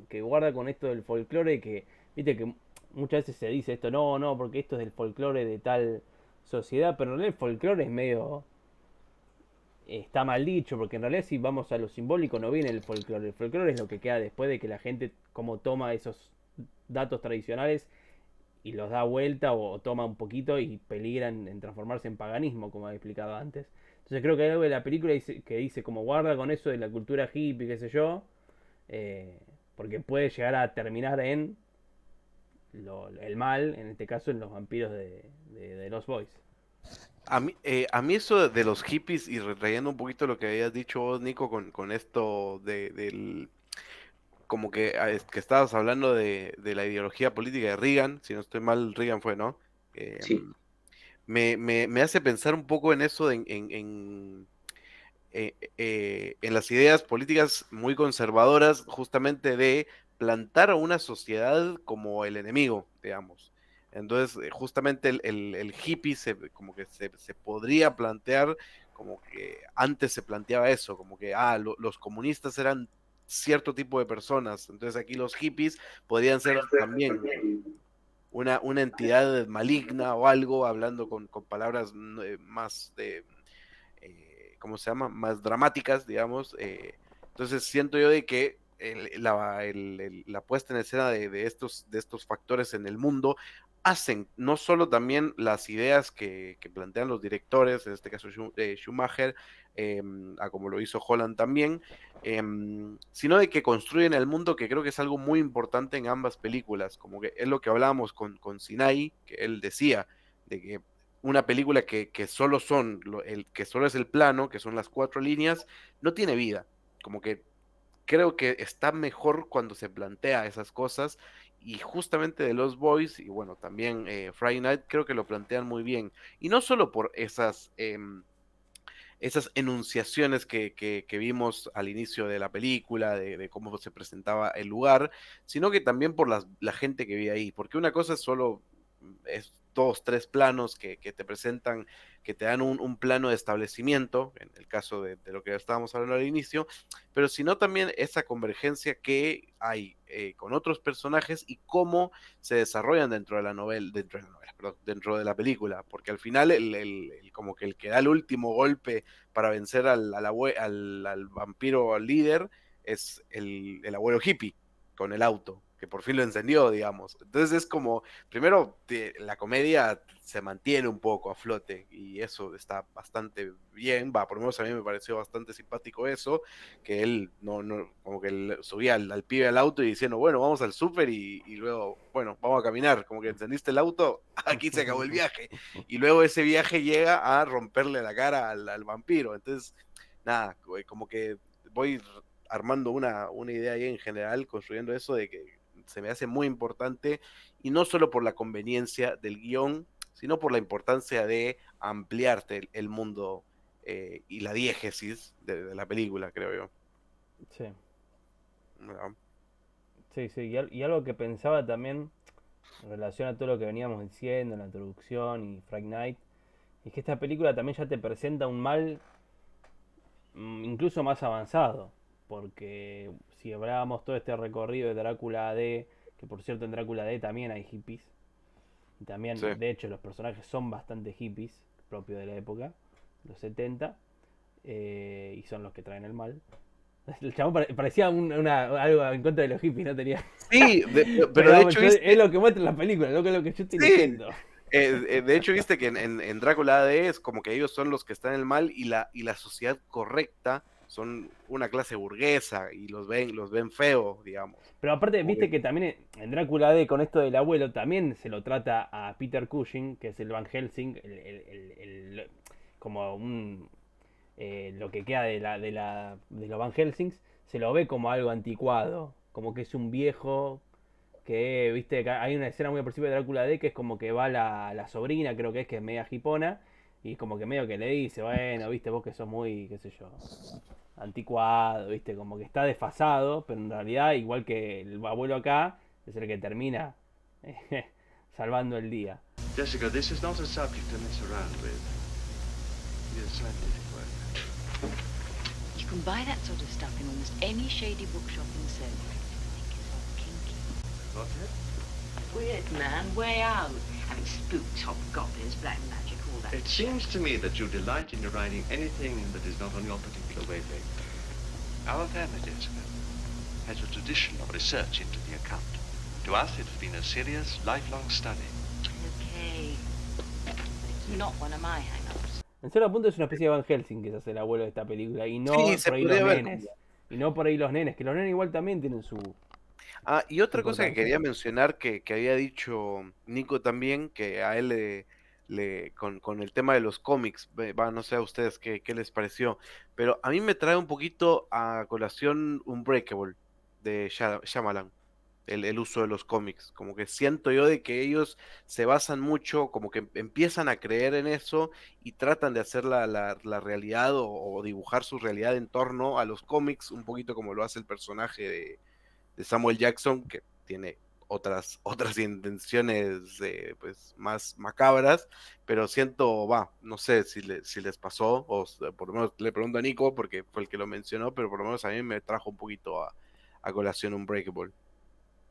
que guarda con esto del folclore, que viste que muchas veces se dice esto, no, no, porque esto es del folclore de tal sociedad, pero en realidad el folclore es medio... está mal dicho, porque en realidad si vamos a lo simbólico no viene el folclore es lo que queda después de que la gente como toma esos datos tradicionales y los da vuelta o toma un poquito y peligran en transformarse en paganismo, como he explicado antes. Entonces creo que hay algo de la película que dice como guarda con eso de la cultura hippie, qué sé yo, porque puede llegar a terminar en el mal, en este caso en los vampiros de Lost Boys. A mí eso de los hippies, y retrayendo un poquito lo que habías dicho vos, Nico, con esto del... Como que, que estabas hablando de la ideología política de Reagan, si no estoy mal, Reagan fue, ¿no? Sí. Me hace pensar un poco en eso, en las ideas políticas muy conservadoras, justamente de plantar a una sociedad como el enemigo, digamos. Entonces, justamente el hippie como que se podría plantear como que antes se planteaba eso, como que los comunistas eran cierto tipo de personas, entonces aquí los hippies podrían ser también una entidad maligna o algo, hablando con palabras más de ¿cómo se llama? Más dramáticas, digamos. Entonces siento yo de que la puesta en escena de estos factores en el mundo hacen no solo también las ideas que plantean los directores, en este caso Schumacher, a como lo hizo Holland también, sino de que construyen el mundo, que creo que es algo muy importante en ambas películas, como que es lo que hablábamos con Sinai, que él decía, de que una película que solo que solo es el plano, que son las 4 líneas, no tiene vida. Como que creo que está mejor cuando se plantea esas cosas, y justamente de Lost Boys, y bueno, también Friday Night, creo que lo plantean muy bien. Y no solo por esas enunciaciones que vimos al inicio de la película, de cómo se presentaba el lugar, sino que también por la gente que vive ahí, porque una cosa es solo, es 2, 3 planos que te presentan, que te dan un plano de establecimiento, en el caso de lo que estábamos hablando al inicio, pero sino también esa convergencia que hay con otros personajes y cómo se desarrollan dentro de la novela, perdón, dentro de la película, porque al final como que el que da el último golpe para vencer al vampiro líder es el abuelo hippie con el auto, que por fin lo encendió, digamos. Entonces es como, primero, la comedia se mantiene un poco a flote y eso está bastante bien, por lo menos a mí me pareció bastante simpático eso, que él como que él subía al pibe al auto y diciendo, bueno, vamos al súper y luego, bueno, vamos a caminar, como que encendiste el auto, aquí se acabó el viaje. Y luego ese viaje llega a romperle la cara al vampiro. Entonces, nada, como que voy armando una idea ahí en general, construyendo eso de que se me hace muy importante, y no solo por la conveniencia del guión, sino por la importancia de ampliarte el mundo y la diégesis de la película, creo yo. Sí. ¿No? Sí, sí, y algo que pensaba también en relación a todo lo que veníamos diciendo en la introducción y Friday Night, es que esta película también ya te presenta un mal incluso más avanzado, porque si hablábamos todo este recorrido de Drácula AD, que por cierto en Drácula AD también hay hippies, y también Sí. de hecho los personajes son bastante hippies, propio de la época, los 70, y son los que traen el mal. El chabón parecía algo en contra de los hippies, ¿no? Tenía... Sí, pero de vamos, hecho, ¿viste? es lo que muestra en la película, lo que yo estoy Sí. leyendo. De hecho, viste que en Drácula AD es como que ellos son los que están en el mal y la sociedad correcta son una clase burguesa y los ven feo, digamos. Pero aparte, viste que también en Drácula D, con esto del abuelo, también se lo trata a Peter Cushing, que es el Van Helsing, como lo que queda de los Van Helsings, se lo ve como algo anticuado, como que es un viejo que, viste, que hay una escena muy al principio de Drácula D que es como que va la sobrina, creo que es media jipona, y como que medio que le dice, bueno, viste, vos que sos muy, qué sé yo, anticuado, viste, como que está desfasado, pero en realidad, igual que el abuelo acá, es el que termina salvando el día. Jessica, this is not a subject to mess around with. It is scientific work. You can buy that sort of stuff in almost any shady bookshop in Surrey. I think it's all kinky. Not yet? Weird, man. Way out. Having spooks, hobgoblins, black magic, all that. It seems to me that you delight in writing anything that is not on your particular wavelength. Our family, Jessica, has a tradition of research into the occult. To us, it has been a serious, lifelong study. Okay. It's not one of my hang-ups. En cierto punto es una especie de Van Helsing que es el abuelo de esta película, y no Sí, se por ahí podría los ver nenes. como- Y no por ahí los nenes, que los nenes igual también tienen su... Ah, y otra cosa que Importante. quería mencionar que había dicho Nico también, que a él con el tema de los cómics, no sé a ustedes qué les pareció, pero a mí me trae un poquito a colación Unbreakable de Shyamalan, el uso de los cómics, como que siento yo de que ellos se basan mucho, como que empiezan a creer en eso y tratan de hacer la realidad o dibujar su realidad en torno a los cómics, un poquito como lo hace el personaje de Samuel Jackson, que tiene otras intenciones pues más macabras, pero siento, no sé si les pasó, por lo menos le pregunto a Nico, porque fue el que lo mencionó, pero por lo menos a mí me trajo un poquito a colación Unbreakable.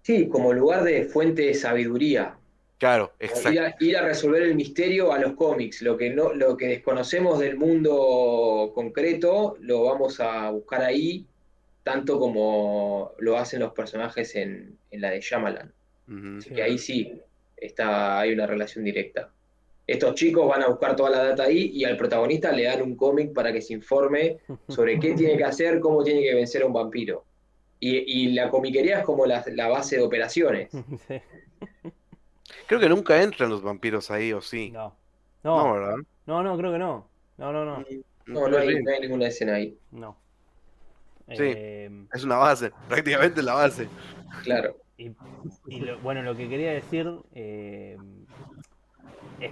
Sí, como lugar de fuente de sabiduría. Claro, exacto. Ir a resolver el misterio a los cómics. Lo que desconocemos del mundo concreto lo vamos a buscar ahí, tanto como lo hacen los personajes en la de Shyamalan. Así que ahí sí hay una relación directa. Estos chicos van a buscar toda la data ahí y al protagonista le dan un cómic para que se informe sobre qué tiene que hacer, cómo tiene que vencer a un vampiro. Y la comiquería es como la base de operaciones. Sí. Creo que nunca entran los vampiros ahí, ¿o sí? No, ¿verdad? No, creo que no. No. No hay ninguna escena ahí. No. Sí, es una base, prácticamente la base. Claro. Bueno, lo que quería decir es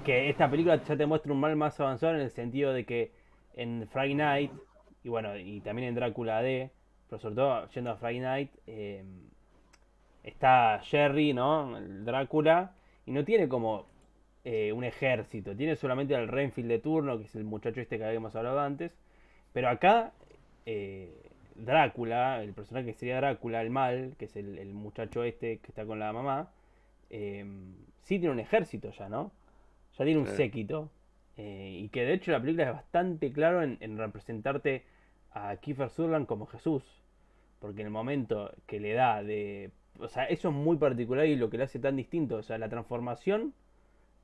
que esta película ya te muestra un mal más avanzado en el sentido de que en Friday Night, y bueno, y también en Drácula D, pero sobre todo yendo a Friday Night, está Jerry, ¿no? El Drácula, y no tiene como un ejército, tiene solamente al Renfield de turno, que es el muchacho este que habíamos hablado antes, pero acá Drácula, el personaje que sería Drácula, el mal, que es el muchacho este que está con la mamá, sí tiene un ejército ya, ¿no? Ya tiene un séquito, y que de hecho la película es bastante claro en representarte a Kiefer Sutherland como Jesús, porque en el momento que le da o sea, eso es muy particular y lo que le hace tan distinto, o sea, la transformación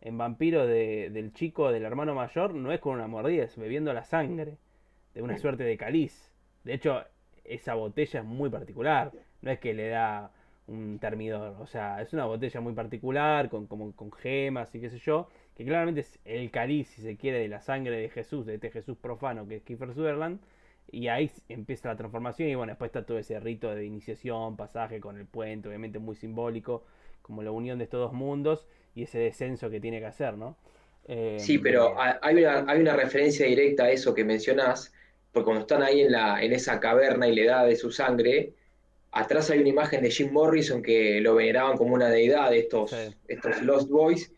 en vampiro del chico, del hermano mayor, no es con una mordida, es bebiendo la sangre de una suerte de cáliz. De hecho, esa botella es muy particular, no es que le da un termidor, o sea, es una botella muy particular, con gemas y qué sé yo, que claramente es el cáliz, si se quiere, de la sangre de Jesús, de este Jesús profano que es Kiefer Sutherland, y ahí empieza la transformación y bueno, después está todo ese rito de iniciación, pasaje con el puente, obviamente muy simbólico, como la unión de estos dos mundos y ese descenso que tiene que hacer, ¿no? Sí, pero hay una referencia directa a eso que mencionás, porque cuando están ahí en esa caverna y le da de su sangre, atrás hay una imagen de Jim Morrison que lo veneraban como una deidad de estos Lost Boys,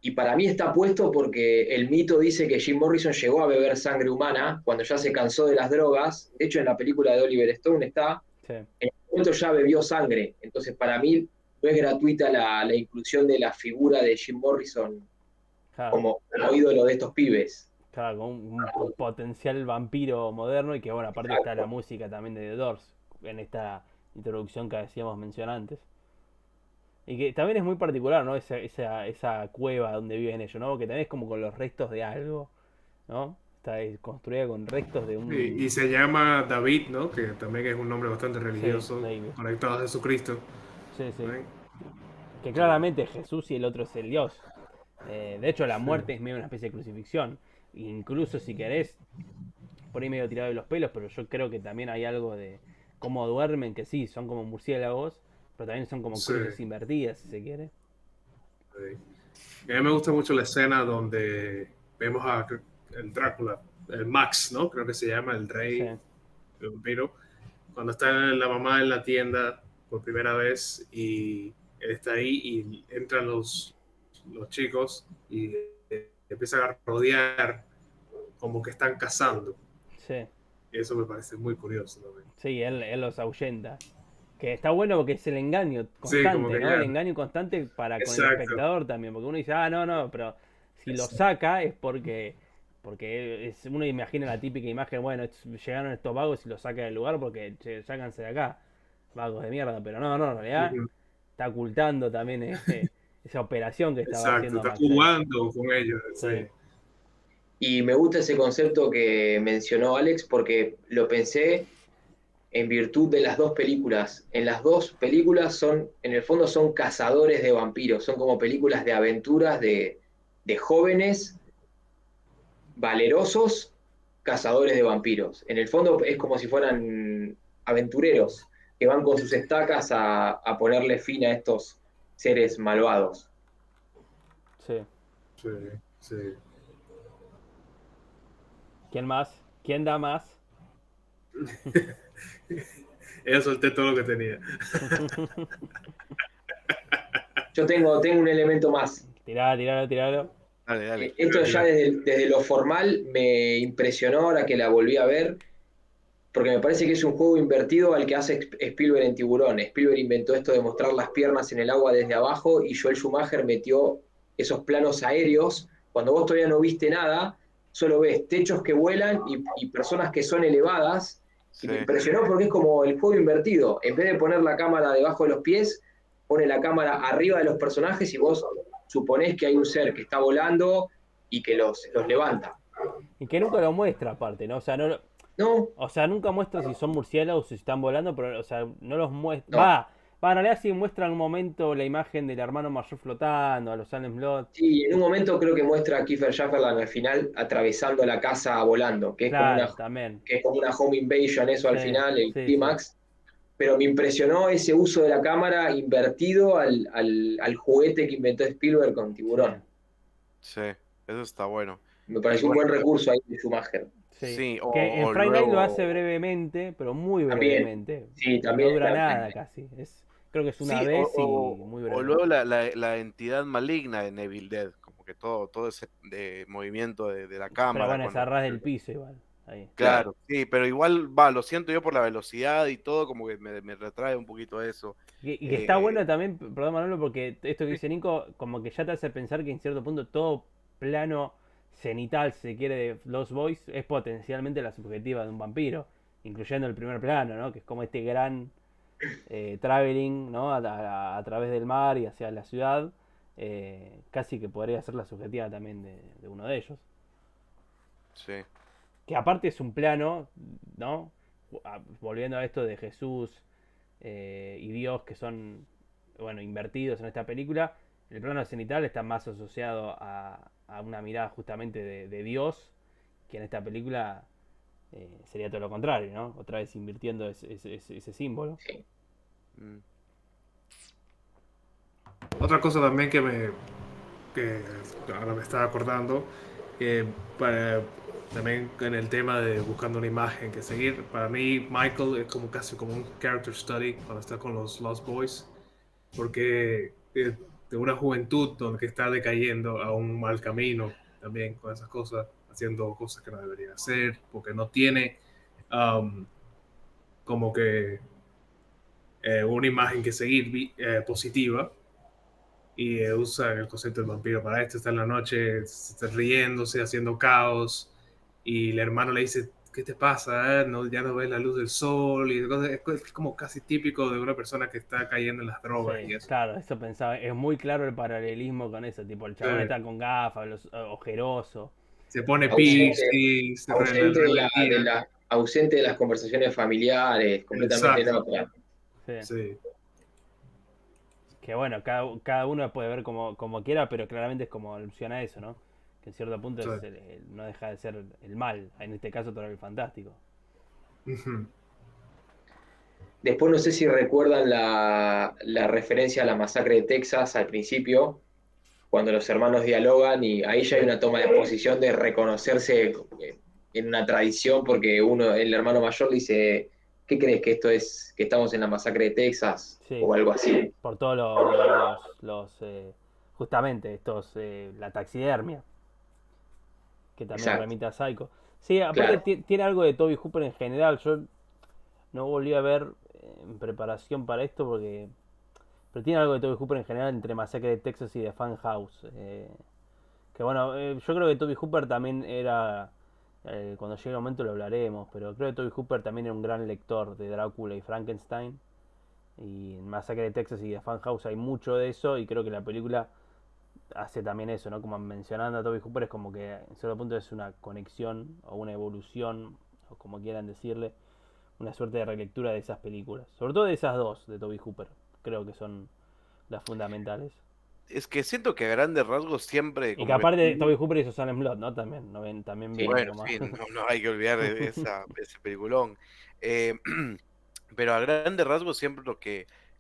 y para mí está puesto porque el mito dice que Jim Morrison llegó a beber sangre humana cuando ya se cansó de las drogas. De hecho, en la película de Oliver Stone está, en el momento ya bebió sangre, entonces para mí no es gratuita la inclusión de la figura de Jim Morrison como ídolo de estos pibes. Claro, con un potencial vampiro moderno y que bueno, aparte está la música también de The Doors en esta introducción que decíamos mencionar antes. Y que también es muy particular, ¿no? Esa cueva donde viven ellos, ¿no? Que también es como con los restos de algo, ¿no? Está construida con restos de un... Y se llama David, ¿no? Que también es un nombre bastante religioso, David. conectado a Jesucristo. Sí, sí. ¿no? Que claramente es Jesús y el otro es el Dios. De hecho, la muerte es medio una especie de crucifixión. Incluso si querés, por ahí medio tirado de los pelos, pero yo creo que también hay algo de cómo duermen, que sí, son como murciélagos, pero también son como cruces invertidas, si se quiere. Sí. A mí me gusta mucho la escena donde vemos a el Drácula, el Max, ¿no? Creo que se llama el rey, el vampiro, cuando está la mamá en la tienda por primera vez y él está ahí y entran los chicos y empiezan a rodear como que están cazando. Sí. Eso me parece muy curioso también. Sí, él los ahuyenta. Que está bueno porque es el engaño constante, ¿no? El engaño constante para con el espectador también. Porque uno dice, no, pero si lo saca es porque uno imagina la típica imagen, bueno, llegaron estos vagos y los saca del lugar porque sácanse de acá, vagos de mierda. Pero no, en realidad está ocultando también esa operación que estaba haciendo está Max. jugando con ellos. Sí. Y me gusta ese concepto que mencionó Alex porque lo pensé en virtud de las dos películas. En las dos películas en el fondo son cazadores de vampiros, son como películas de aventuras de jóvenes valerosos cazadores de vampiros. En el fondo es como si fueran aventureros que van con sus estacas a ponerle fin a estos seres malvados. Sí. Sí. ¿Quién más? ¿Quién da más? Ya solté todo lo que tenía. Yo tengo un elemento más. Tiralo. Dale. Esto ya desde lo formal me impresionó ahora que la volví a ver, porque me parece que es un juego invertido al que hace Spielberg en Tiburón. Spielberg inventó esto de mostrar las piernas en el agua desde abajo y Joel Schumacher metió esos planos aéreos. Cuando vos todavía no viste nada, solo ves techos que vuelan y personas que son elevadas. Sí. Y me impresionó porque es como el juego invertido. En vez de poner la cámara debajo de los pies, pone la cámara arriba de los personajes y vos suponés que hay un ser que está volando y que los levanta. Y que nunca lo muestra aparte, ¿no? O sea, no. O sea, nunca muestra si son murciélagos o si están volando, pero, o sea, no los muestra. En realidad sí muestra en un momento la imagen del hermano mayor flotando, a los Salem Slot. Sí, en un momento creo que muestra a Kiefer Sutherland al final atravesando la casa volando, que es, claro, que es como una home invasion eso al final, el clímax. Pero me impresionó ese uso de la cámara invertido al juguete que inventó Spielberg con Tiburón. Sí, eso está bueno. Me pareció un buen recurso ahí de Schumacher. Sí, que en Friday Night lo hace brevemente, pero muy brevemente. Sí, también. No dura nada casi. Creo que es una vez y muy breve. O luego la entidad maligna de Evil Dead, como que todo ese movimiento de la cámara. Pero bueno, es a ras del piso igual. Ahí. Claro, sí, pero igual lo siento yo por la velocidad y todo, como que me retrae un poquito eso. Y que está bueno también, perdón Manolo, porque esto que dice Nico, como que ya te hace pensar que en cierto punto todo plano cenital, si se quiere, de Lost Boys es potencialmente la subjetiva de un vampiro, incluyendo el primer plano, ¿no? Que es como este gran traveling, ¿no? A través del mar y hacia la ciudad, casi que podría ser la subjetiva también de uno de ellos. Sí. Que aparte es un plano, ¿no? Volviendo a esto de Jesús y Dios, que son, bueno, invertidos en esta película, el plano cenital está más asociado a una mirada justamente de Dios, que en esta película sería todo lo contrario, ¿no? Otra vez invirtiendo ese símbolo. Sí. Otra cosa también que ahora me estaba acordando, también en el tema de buscando una imagen que seguir, para mí Michael es casi como un character study cuando está con los Lost Boys, porque de una juventud donde está decayendo a un mal camino también con esas cosas, haciendo cosas que no debería hacer, porque no tiene como que una imagen que seguir positiva, y usa el concepto del vampiro para esto. Está en la noche riéndose, haciendo caos, y el hermano le dice, ¿qué te pasa? No, ya no ves la luz del sol, y es como casi típico de una persona que está cayendo en las drogas y Sí, eso. claro, eso pensaba. Es muy claro el paralelismo con eso. Tipo, el chabón Sí. está con gafas, ojeroso. Se pone Ausente, piercing, se ausente revalía. ausente de las conversaciones familiares, completamente en Exacto. otra. Sí. Que bueno, cada uno puede ver como quiera, pero claramente es como alusión a eso, ¿no? Que en cierto punto Sí. no deja de ser el mal. En este caso, todo el fantástico. Ujú. Después no sé si recuerdan la referencia a la masacre de Texas al principio, cuando los hermanos dialogan y ahí ya hay una toma de posición de reconocerse en una tradición, porque el hermano mayor dice, ¿qué crees que esto es, que estamos en la masacre de Texas? Sí. O algo así. Por todos justamente estos, la taxidermia, que también Exacto. remite a Psycho. Sí, aparte Claro. tiene algo de Toby Hooper en general. Yo no volví a ver en preparación para esto pero tiene algo de Toby Hooper en general entre Masacre de Texas y The Funhouse. Que bueno, yo creo que Toby Hooper también era, cuando llegue el momento lo hablaremos, pero creo que Toby Hooper también era un gran lector de Drácula y Frankenstein. Y en Masacre de Texas y The Funhouse hay mucho de eso, y creo que la película hace también eso, ¿no? Como mencionando a Toby Hooper, es como que en cierto punto es una conexión o una evolución, o como quieran decirle, una suerte de relectura de esas películas. Sobre todo de esas dos de Toby Hooper, creo que son las fundamentales. Es que siento que a grandes rasgos siempre Y que como que aparte Toby Hooper hizo Salem Blood, ¿no? También, también viene bueno, como... sí, no hay que olvidar de ese peliculón. Eh, pero a grandes rasgos siempre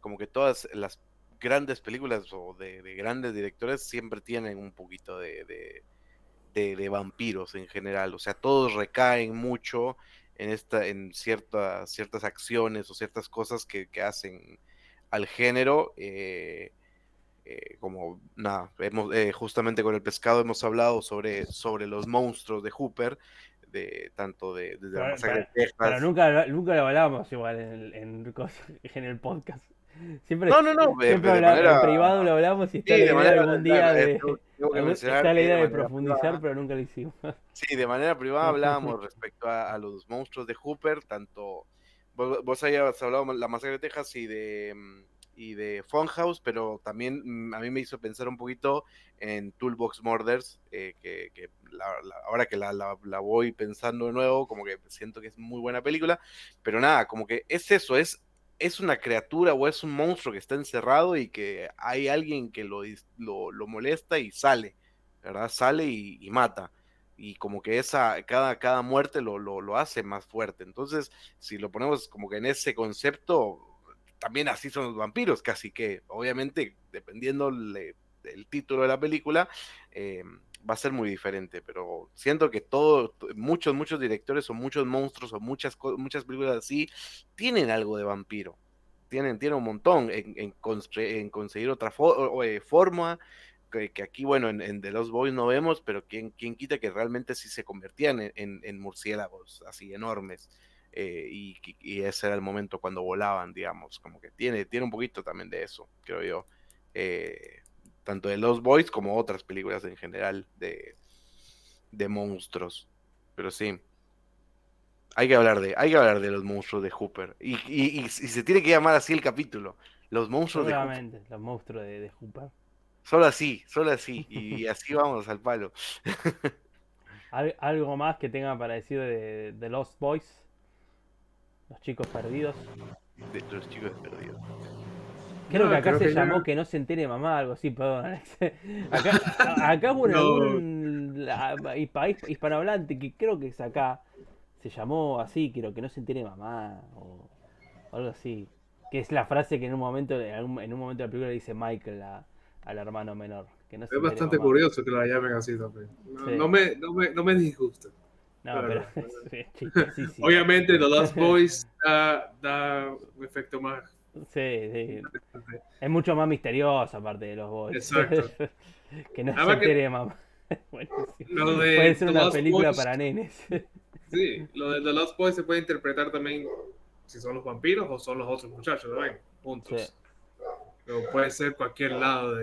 como que todas las grandes películas o de grandes directores siempre tienen un poquito de vampiros en general. O sea, todos recaen mucho en ciertas acciones o ciertas cosas que hacen al género. Como nada, justamente con el pescado hemos hablado sobre los monstruos de Hooper, tanto desde la masacre de Pero Texas. nunca lo hablamos igual en el podcast. Siempre, No, siempre de manera. en privado lo hablamos y está Sí, la de idea manera. algún día de. Tengo que mencionar Está la que idea de de manera profundizar, privada. pero nunca lo hicimos. Sí, de manera privada hablábamos respecto a los monstruos de Hooper, tanto. Vos habías hablado de la masacre de Texas y de Funhouse, pero también a mí me hizo pensar un poquito en Toolbox Murders, que ahora que la voy pensando de nuevo, como que siento que es muy buena película, pero nada, como que es eso, es una criatura o es un monstruo que está encerrado y que hay alguien que lo molesta y sale, ¿verdad? Sale y mata. Y como que cada muerte lo hace más fuerte. Entonces, si lo ponemos como que en ese concepto, también así son los vampiros, casi que, obviamente, dependiendo del título de la película, va a ser muy diferente, pero siento que muchos directores o muchos monstruos o muchas películas así tienen algo de vampiro, tienen un montón en conseguir otra forma, que aquí, bueno, en The Lost Boys no vemos, pero quién quita que realmente sí se convertían en murciélagos así enormes. Y ese era el momento cuando volaban, digamos, como que tiene un poquito también de eso, creo yo, tanto de Lost Boys como otras películas en general de monstruos, pero sí, hay que hablar de los monstruos de Hooper, y se tiene que llamar así el capítulo, los monstruos de Hooper, Seguramente, los monstruos de Hooper. solo así, y así vamos al palo. ¿Algo más que tengan para decir de The Lost Boys? Los chicos perdidos. De los chicos perdidos. Creo que acá se llamó Que no se entere mamá, algo así, perdón, Alex. Acá hubo algún país hispanohablante que creo que es acá, se llamó así, creo que no se entere mamá, o algo así. Que es la frase que en un momento de la película le dice Michael al hermano menor. Que no se Es entere bastante mamá. curioso que la llamen así también. Sí. No me disgusta. No, pero es chistosísimo. Obviamente The Lost Boys da un efecto más. Sí. Es mucho más misterioso aparte de los Boys. Exacto. Que no Además se entere mamá. Buenísimo. Lo de Puede ser The una Lost película Boys, para nenes. Sí, lo de The Lost Boys se puede interpretar también si son los vampiros o son los otros muchachos, ¿ven? Juntos. Sí. Pero puede ser cualquier lado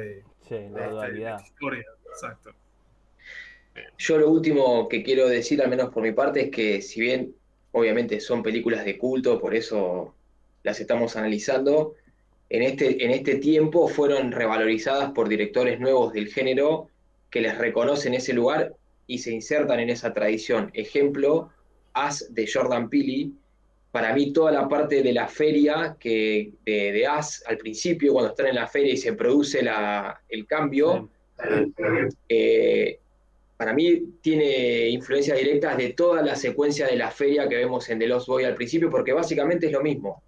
Sí, la dualidad. historia. Exacto. Yo lo último que quiero decir, al menos por mi parte, es que si bien obviamente son películas de culto, por eso las estamos analizando, en este tiempo fueron revalorizadas por directores nuevos del género que les reconocen ese lugar y se insertan en esa tradición. Ejemplo, As de Jordan Peele. Para mí toda la parte de la feria de As al principio, cuando están en la feria y se produce el cambio, para mí tiene influencias directas de toda la secuencia de la feria que vemos en The Lost Boy al principio, porque básicamente es lo mismo.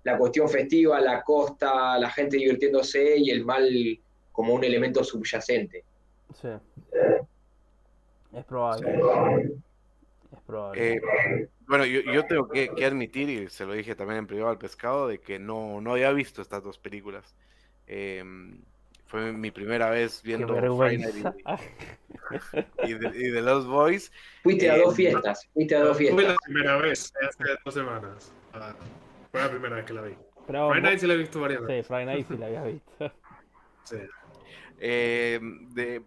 La cuestión festiva, la costa, la gente divirtiéndose y el mal como un elemento subyacente. Sí. Es probable. Es probable. Bueno, yo tengo que admitir, y se lo dije también en privado al pescado, de que no había visto estas dos películas. Fue mi primera vez viendo Friday Night y The Lost Boys. Fuiste a dos fiestas. Fue la primera vez, hace 2 semanas. Fue la primera vez que la vi. Friday Night sí la he visto varias veces. Sí, Friday Night sí la había visto. Sí.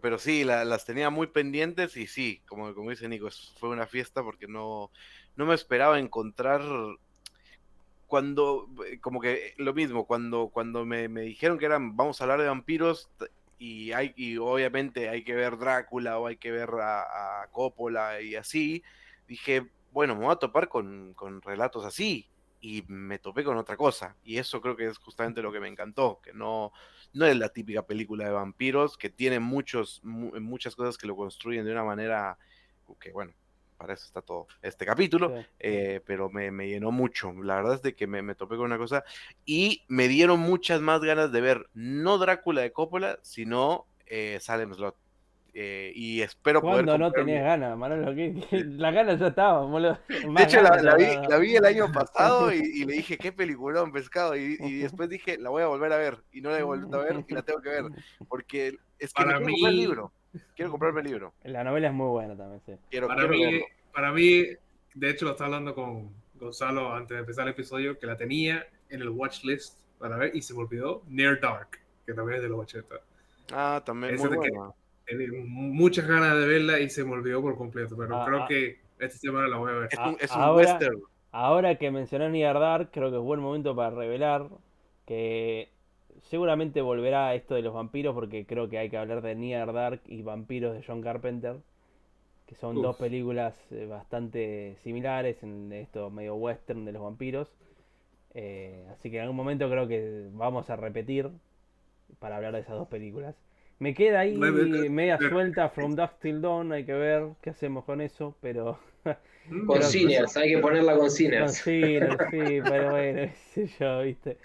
Pero sí, las tenía muy pendientes y sí, como dice Nico, fue una fiesta porque no me esperaba encontrar como que lo mismo, cuando me dijeron que vamos a hablar de vampiros y obviamente hay que ver Drácula o hay que ver a Coppola y así, dije, bueno, me voy a topar con relatos así. Y me topé con otra cosa, y eso creo que es justamente lo que me encantó, que no es la típica película de vampiros, que tiene muchas cosas que lo construyen de una manera que, bueno, para eso está todo este capítulo, sí. Pero me llenó mucho, la verdad es de que me topé con una cosa, y me dieron muchas más ganas de ver, no Drácula de Coppola, sino Salem Slot. Y espero poder ¿Cuándo no comprarme... tenías ganas, Manolo? La gana ya estaba, boludo. De hecho, la vi el año pasado y le dije, qué peliculón, pescado. Y después dije, la voy a volver a ver. Y no la he vuelto a ver y la tengo que ver. Porque es que quiero comprar el libro. Quiero comprarme el libro. La novela es muy buena también, sí. Para mí, de hecho, lo estaba hablando con Gonzalo antes de empezar el episodio, que la tenía en el watch list para ver y se me olvidó Near Dark, que también es de los 80. Ah, también muy buena. Muchas ganas de verla y se me olvidó por completo, pero creo que esta semana la voy a ver. Es un western. Ahora que mencioné Near Dark, creo que es buen momento para revelar que seguramente volverá esto de los vampiros, porque creo que hay que hablar de Near Dark y Vampiros de John Carpenter, que son dos películas bastante similares en esto medio western de los vampiros. Así que en algún momento creo que vamos a repetir para hablar de esas dos películas. Me queda ahí media suelta From Dusk Till Dawn, hay que ver qué hacemos con eso, pero... Con Sinners, hay que ponerla con Sinners. Con Sinners, sí, pero bueno, qué sé yo, ¿viste?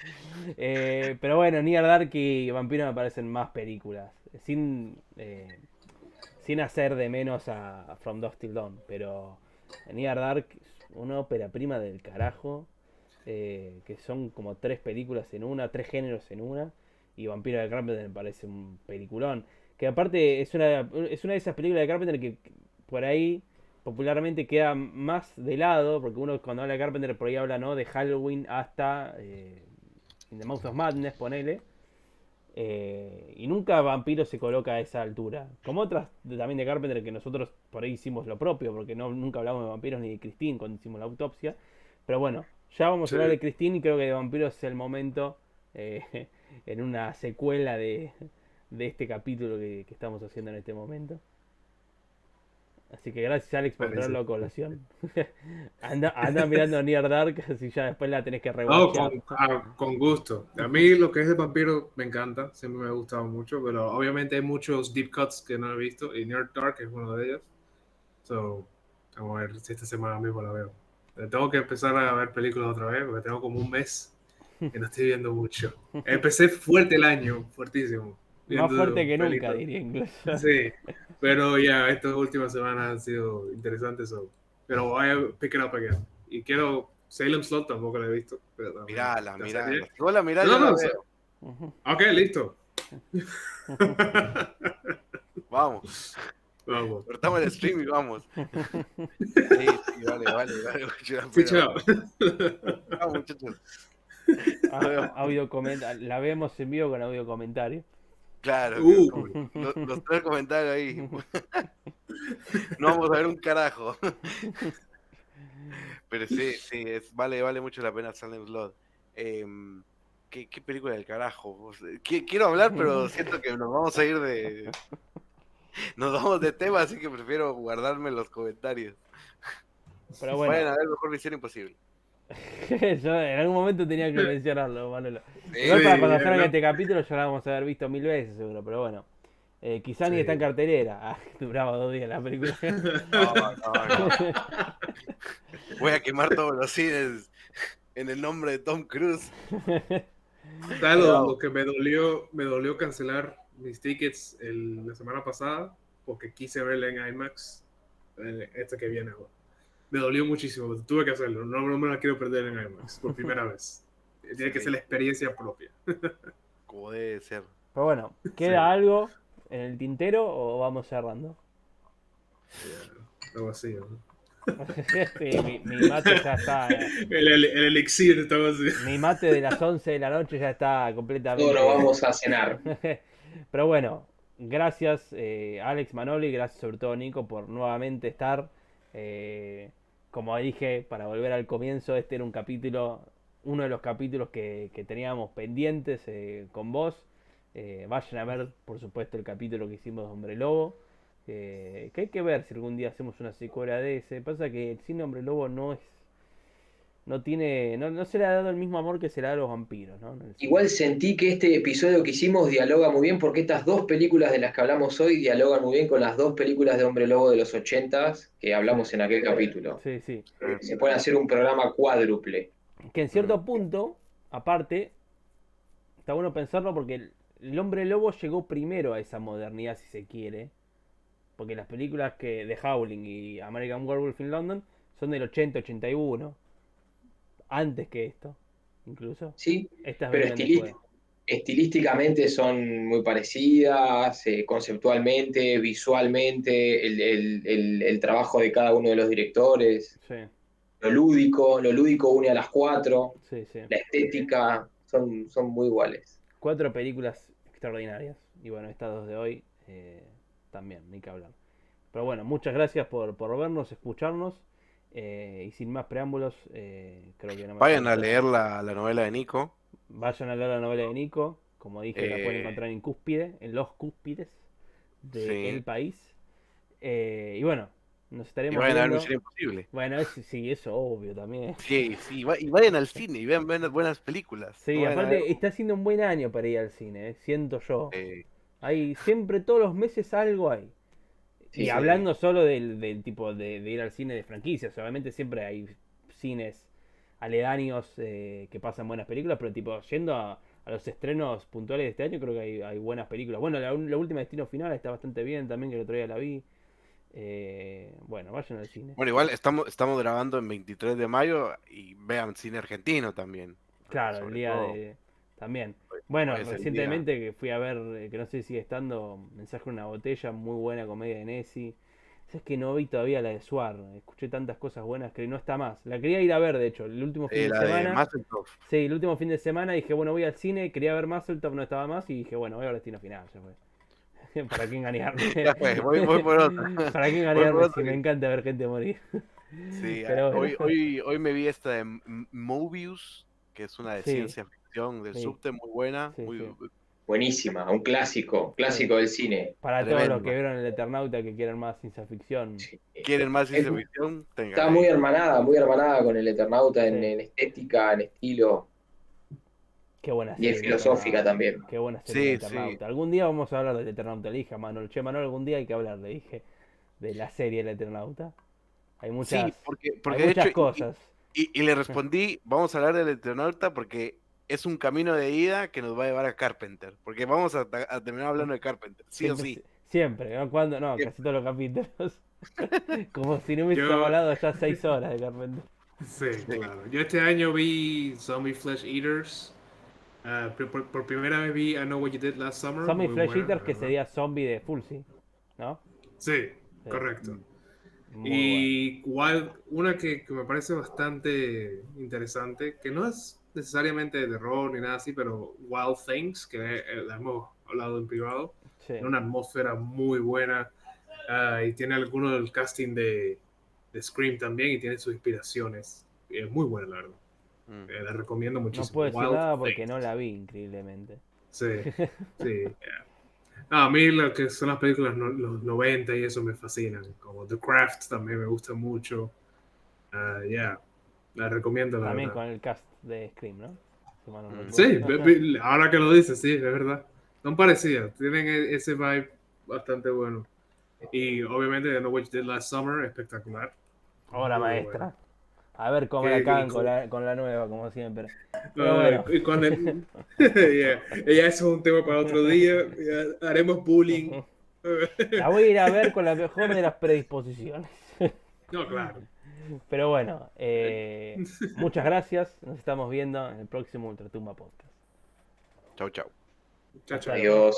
Pero bueno, Near Dark y Vampiro me parecen más películas, sin hacer de menos a From Dusk Till Dawn, pero Near Dark es una ópera prima del carajo, que son como 3 películas en una, 3 géneros en una. Y Vampiro de Carpenter me parece un peliculón. Que aparte es una de esas películas de Carpenter que por ahí popularmente queda más de lado. Porque uno cuando habla de Carpenter por ahí habla, ¿no?, de Halloween hasta In the Mouth of Madness, ponele. Y nunca Vampiro se coloca a esa altura. Como otras también de Carpenter que nosotros por ahí hicimos lo propio. Porque nunca hablamos de vampiros ni de Christine cuando hicimos la autopsia. Pero bueno, ya vamos a hablar de Christine y creo que de vampiros es el momento... en una secuela de este capítulo que estamos haciendo en este momento. Así que gracias, Alex, por traerlo a colación. anda mirando Near Dark, así ya después la tenés que rewatchar. Con gusto. A mí lo que es de vampiro me encanta, siempre me ha gustado mucho, pero obviamente hay muchos deep cuts que no he visto y Near Dark es uno de ellos. Vamos a ver si esta semana mismo la veo. Tengo que empezar a ver películas otra vez porque tengo como un mes que no estoy viendo mucho. Empecé fuerte el año, fuertísimo. Más fuerte que nunca, diría incluso. Sí, pero ya estas últimas semanas han sido interesantes. Pero voy a pick it up again. Y quiero... Salem Slot tampoco la he visto. Mirala. Hola, mirala. No, ok, listo. Vamos. Cortamos el stream y vamos. Sí, vale. Sí, chao. Chao, muchachos. La vemos en vivo con audio comentario. Claro, los 3 comentarios ahí. No vamos a ver un carajo. Pero sí, vale mucho la pena Salem Slot. ¿Qué película del carajo? Quiero hablar, pero siento que nos vamos a ir nos vamos de tema, así que prefiero guardarme los comentarios. Pero bueno. Vayan a ver mejor Misión Imposible. Yo en algún momento tenía que mencionarlo, Manolo. Igual para cuando salga este capítulo ya lo vamos a haber visto 1000 veces seguro, pero bueno. Quizá ni está en cartelera. Duraba 2 días la película. No. Voy a quemar todos los cines en el nombre de Tom Cruise. Lo que me dolió cancelar mis tickets la semana pasada porque quise verla en IMAX esta que viene ahora. Me dolió muchísimo, tuve que hacerlo, no me la quiero perder en IMAX por primera vez. Tiene que ser la experiencia propia. Como debe ser. Pero bueno, ¿queda algo en el tintero o vamos cerrando? Está vacío, ¿no? Sí, mi mate ya está. El elixir está vacío. Mi mate de las 11 de la noche ya está completamente. Todos vamos a cenar. Pero bueno, gracias Alex, Manoli, gracias sobre todo Nico por nuevamente estar. Como dije, para volver al comienzo, este era uno de los capítulos que teníamos pendientes con vos. Vayan a ver, por supuesto, el capítulo que hicimos de Hombre Lobo. Que hay que ver si algún día hacemos una secuela de ese. Pasa que el cine Hombre Lobo no se le ha dado el mismo amor que se le da a los vampiros, ¿no? Igual sentí que este episodio que hicimos dialoga muy bien porque estas 2 películas de las que hablamos hoy dialogan muy bien con las 2 películas de Hombre Lobo de los 80s que hablamos en aquel capítulo. Sí, sí. Se puede hacer un programa cuádruple. Que en cierto punto, aparte, está bueno pensarlo porque el Hombre Lobo llegó primero a esa modernidad, si se quiere. Porque las películas de Howling y American Werewolf in London son del 80-81. Antes que esto, incluso. Sí, estas pero estilísticamente son muy parecidas, conceptualmente, visualmente, el trabajo de cada uno de los directores. Sí. Lo lúdico une a las 4. Sí. La estética, son muy iguales. 4 películas extraordinarias. Y bueno, estas 2 de hoy también, ni que hablar. Pero bueno, muchas gracias por vernos, escucharnos. Y sin más preámbulos, creo que no me Vayan a leer la novela de Nico. Vayan a leer la novela de Nico. Como dije, la pueden encontrar en los cúspides del país. Y bueno, nos estaremos y vayan viendo. A ver Misión Imposible. Bueno, sí, eso obvio también. Sí, y vayan al cine y vean buenas películas. Sí, aparte está siendo un buen año para ir al cine, siento yo. Hay siempre, todos los meses algo hay. Y hablando solo del tipo de ir al cine de franquicias, obviamente siempre hay cines aledaños que pasan buenas películas, pero tipo yendo a los estrenos puntuales de este año creo que hay buenas películas. Bueno, la última Destino Final está bastante bien también, que el otro día la vi. Bueno, vayan al cine. Bueno, igual estamos grabando en 23 de mayo y vean cine argentino también. Claro, el día de... También. Bueno, recientemente que fui a ver, que no sé si sigue estando, Mensaje en una botella, muy buena comedia de Nessi. Es que no vi todavía la de Suar, escuché tantas cosas buenas que no está más. La quería ir a ver, de hecho, el último fin de semana. Sí, el último fin de semana dije, bueno, voy al cine, quería ver Muscletop, no estaba más, y dije, bueno, voy a ver Destino Final, ya fue. ¿Para qué engañarme? Ya fue, voy por otra. ¿Para qué engañarme si me encanta ver gente morir? Sí, pero bueno. hoy me vi esta de Mobius, que es una de ciencia ficción del subte, muy buena. Buenísima, un clásico del cine. Para todos los que vieron El Eternauta que quieren más ciencia ficción. ¿Quieren más ciencia ficción? Está muy hermanada con El Eternauta en estética, en estilo. Qué buena serie. Y es filosófica también. Qué buena serie El Eternauta. Algún día vamos a hablar del Eternauta, le dije a Manuel. Manuel, algún día hay que hablar, le dije, de la serie El Eternauta. Hay muchas, porque hay muchas cosas. Y le respondí, vamos a hablar del Eternauta porque es un camino de ida que nos va a llevar a Carpenter. Porque vamos a terminar hablando de Carpenter, sí o sí. Siempre, ¿no? Cuando, no, casi todos los capítulos. Como si no hubiese hablado ya 6 horas de Carpenter. Sí, claro. Yo este año vi Zombie Flesh Eaters. Por primera vez vi I Know What You Did Last Summer. Zombie Flesh Eaters, que sería zombie de Fulci, ¿no? Sí, correcto. Y una que me parece bastante interesante, que no es necesariamente de terror ni nada así, pero Wild Things, que la hemos hablado en privado. Sí. Tiene una atmósfera muy buena y tiene alguno del casting de Scream también y tiene sus inspiraciones. Es muy buena, la verdad. La recomiendo No muchísimo. puedo decir Wild nada porque Things. no la vi, increíblemente. Sí, sí. No, a mí lo que son las películas los 90 y eso me fascinan. Como The Craft también me gusta mucho. La recomiendo, la También verdad. con el cast de Scream, ¿no? Si mal no recuerdo. Sí, ahora que lo dices, sí, es verdad. Son parecidas, tienen ese vibe bastante bueno. Y obviamente The Witch Did Last Summer, espectacular. Obra Muy maestra. bueno. A ver cómo la cagan con la nueva, como siempre. Pero No, bueno. y cuando ya eso es un tema para otro día. Ya haremos bullying. La voy a ir a ver con la mejor de las predisposiciones. No, claro. Pero bueno, muchas gracias. Nos estamos viendo en el próximo Ultratumba Podcast. Chau, chau. Chao, chao. Adiós.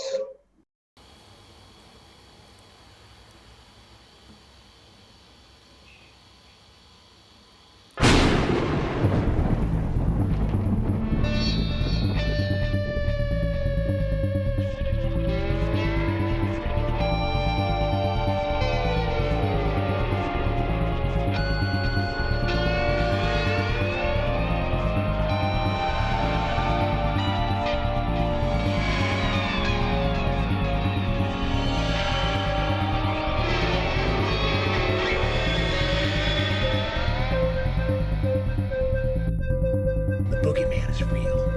The boogeyman is real.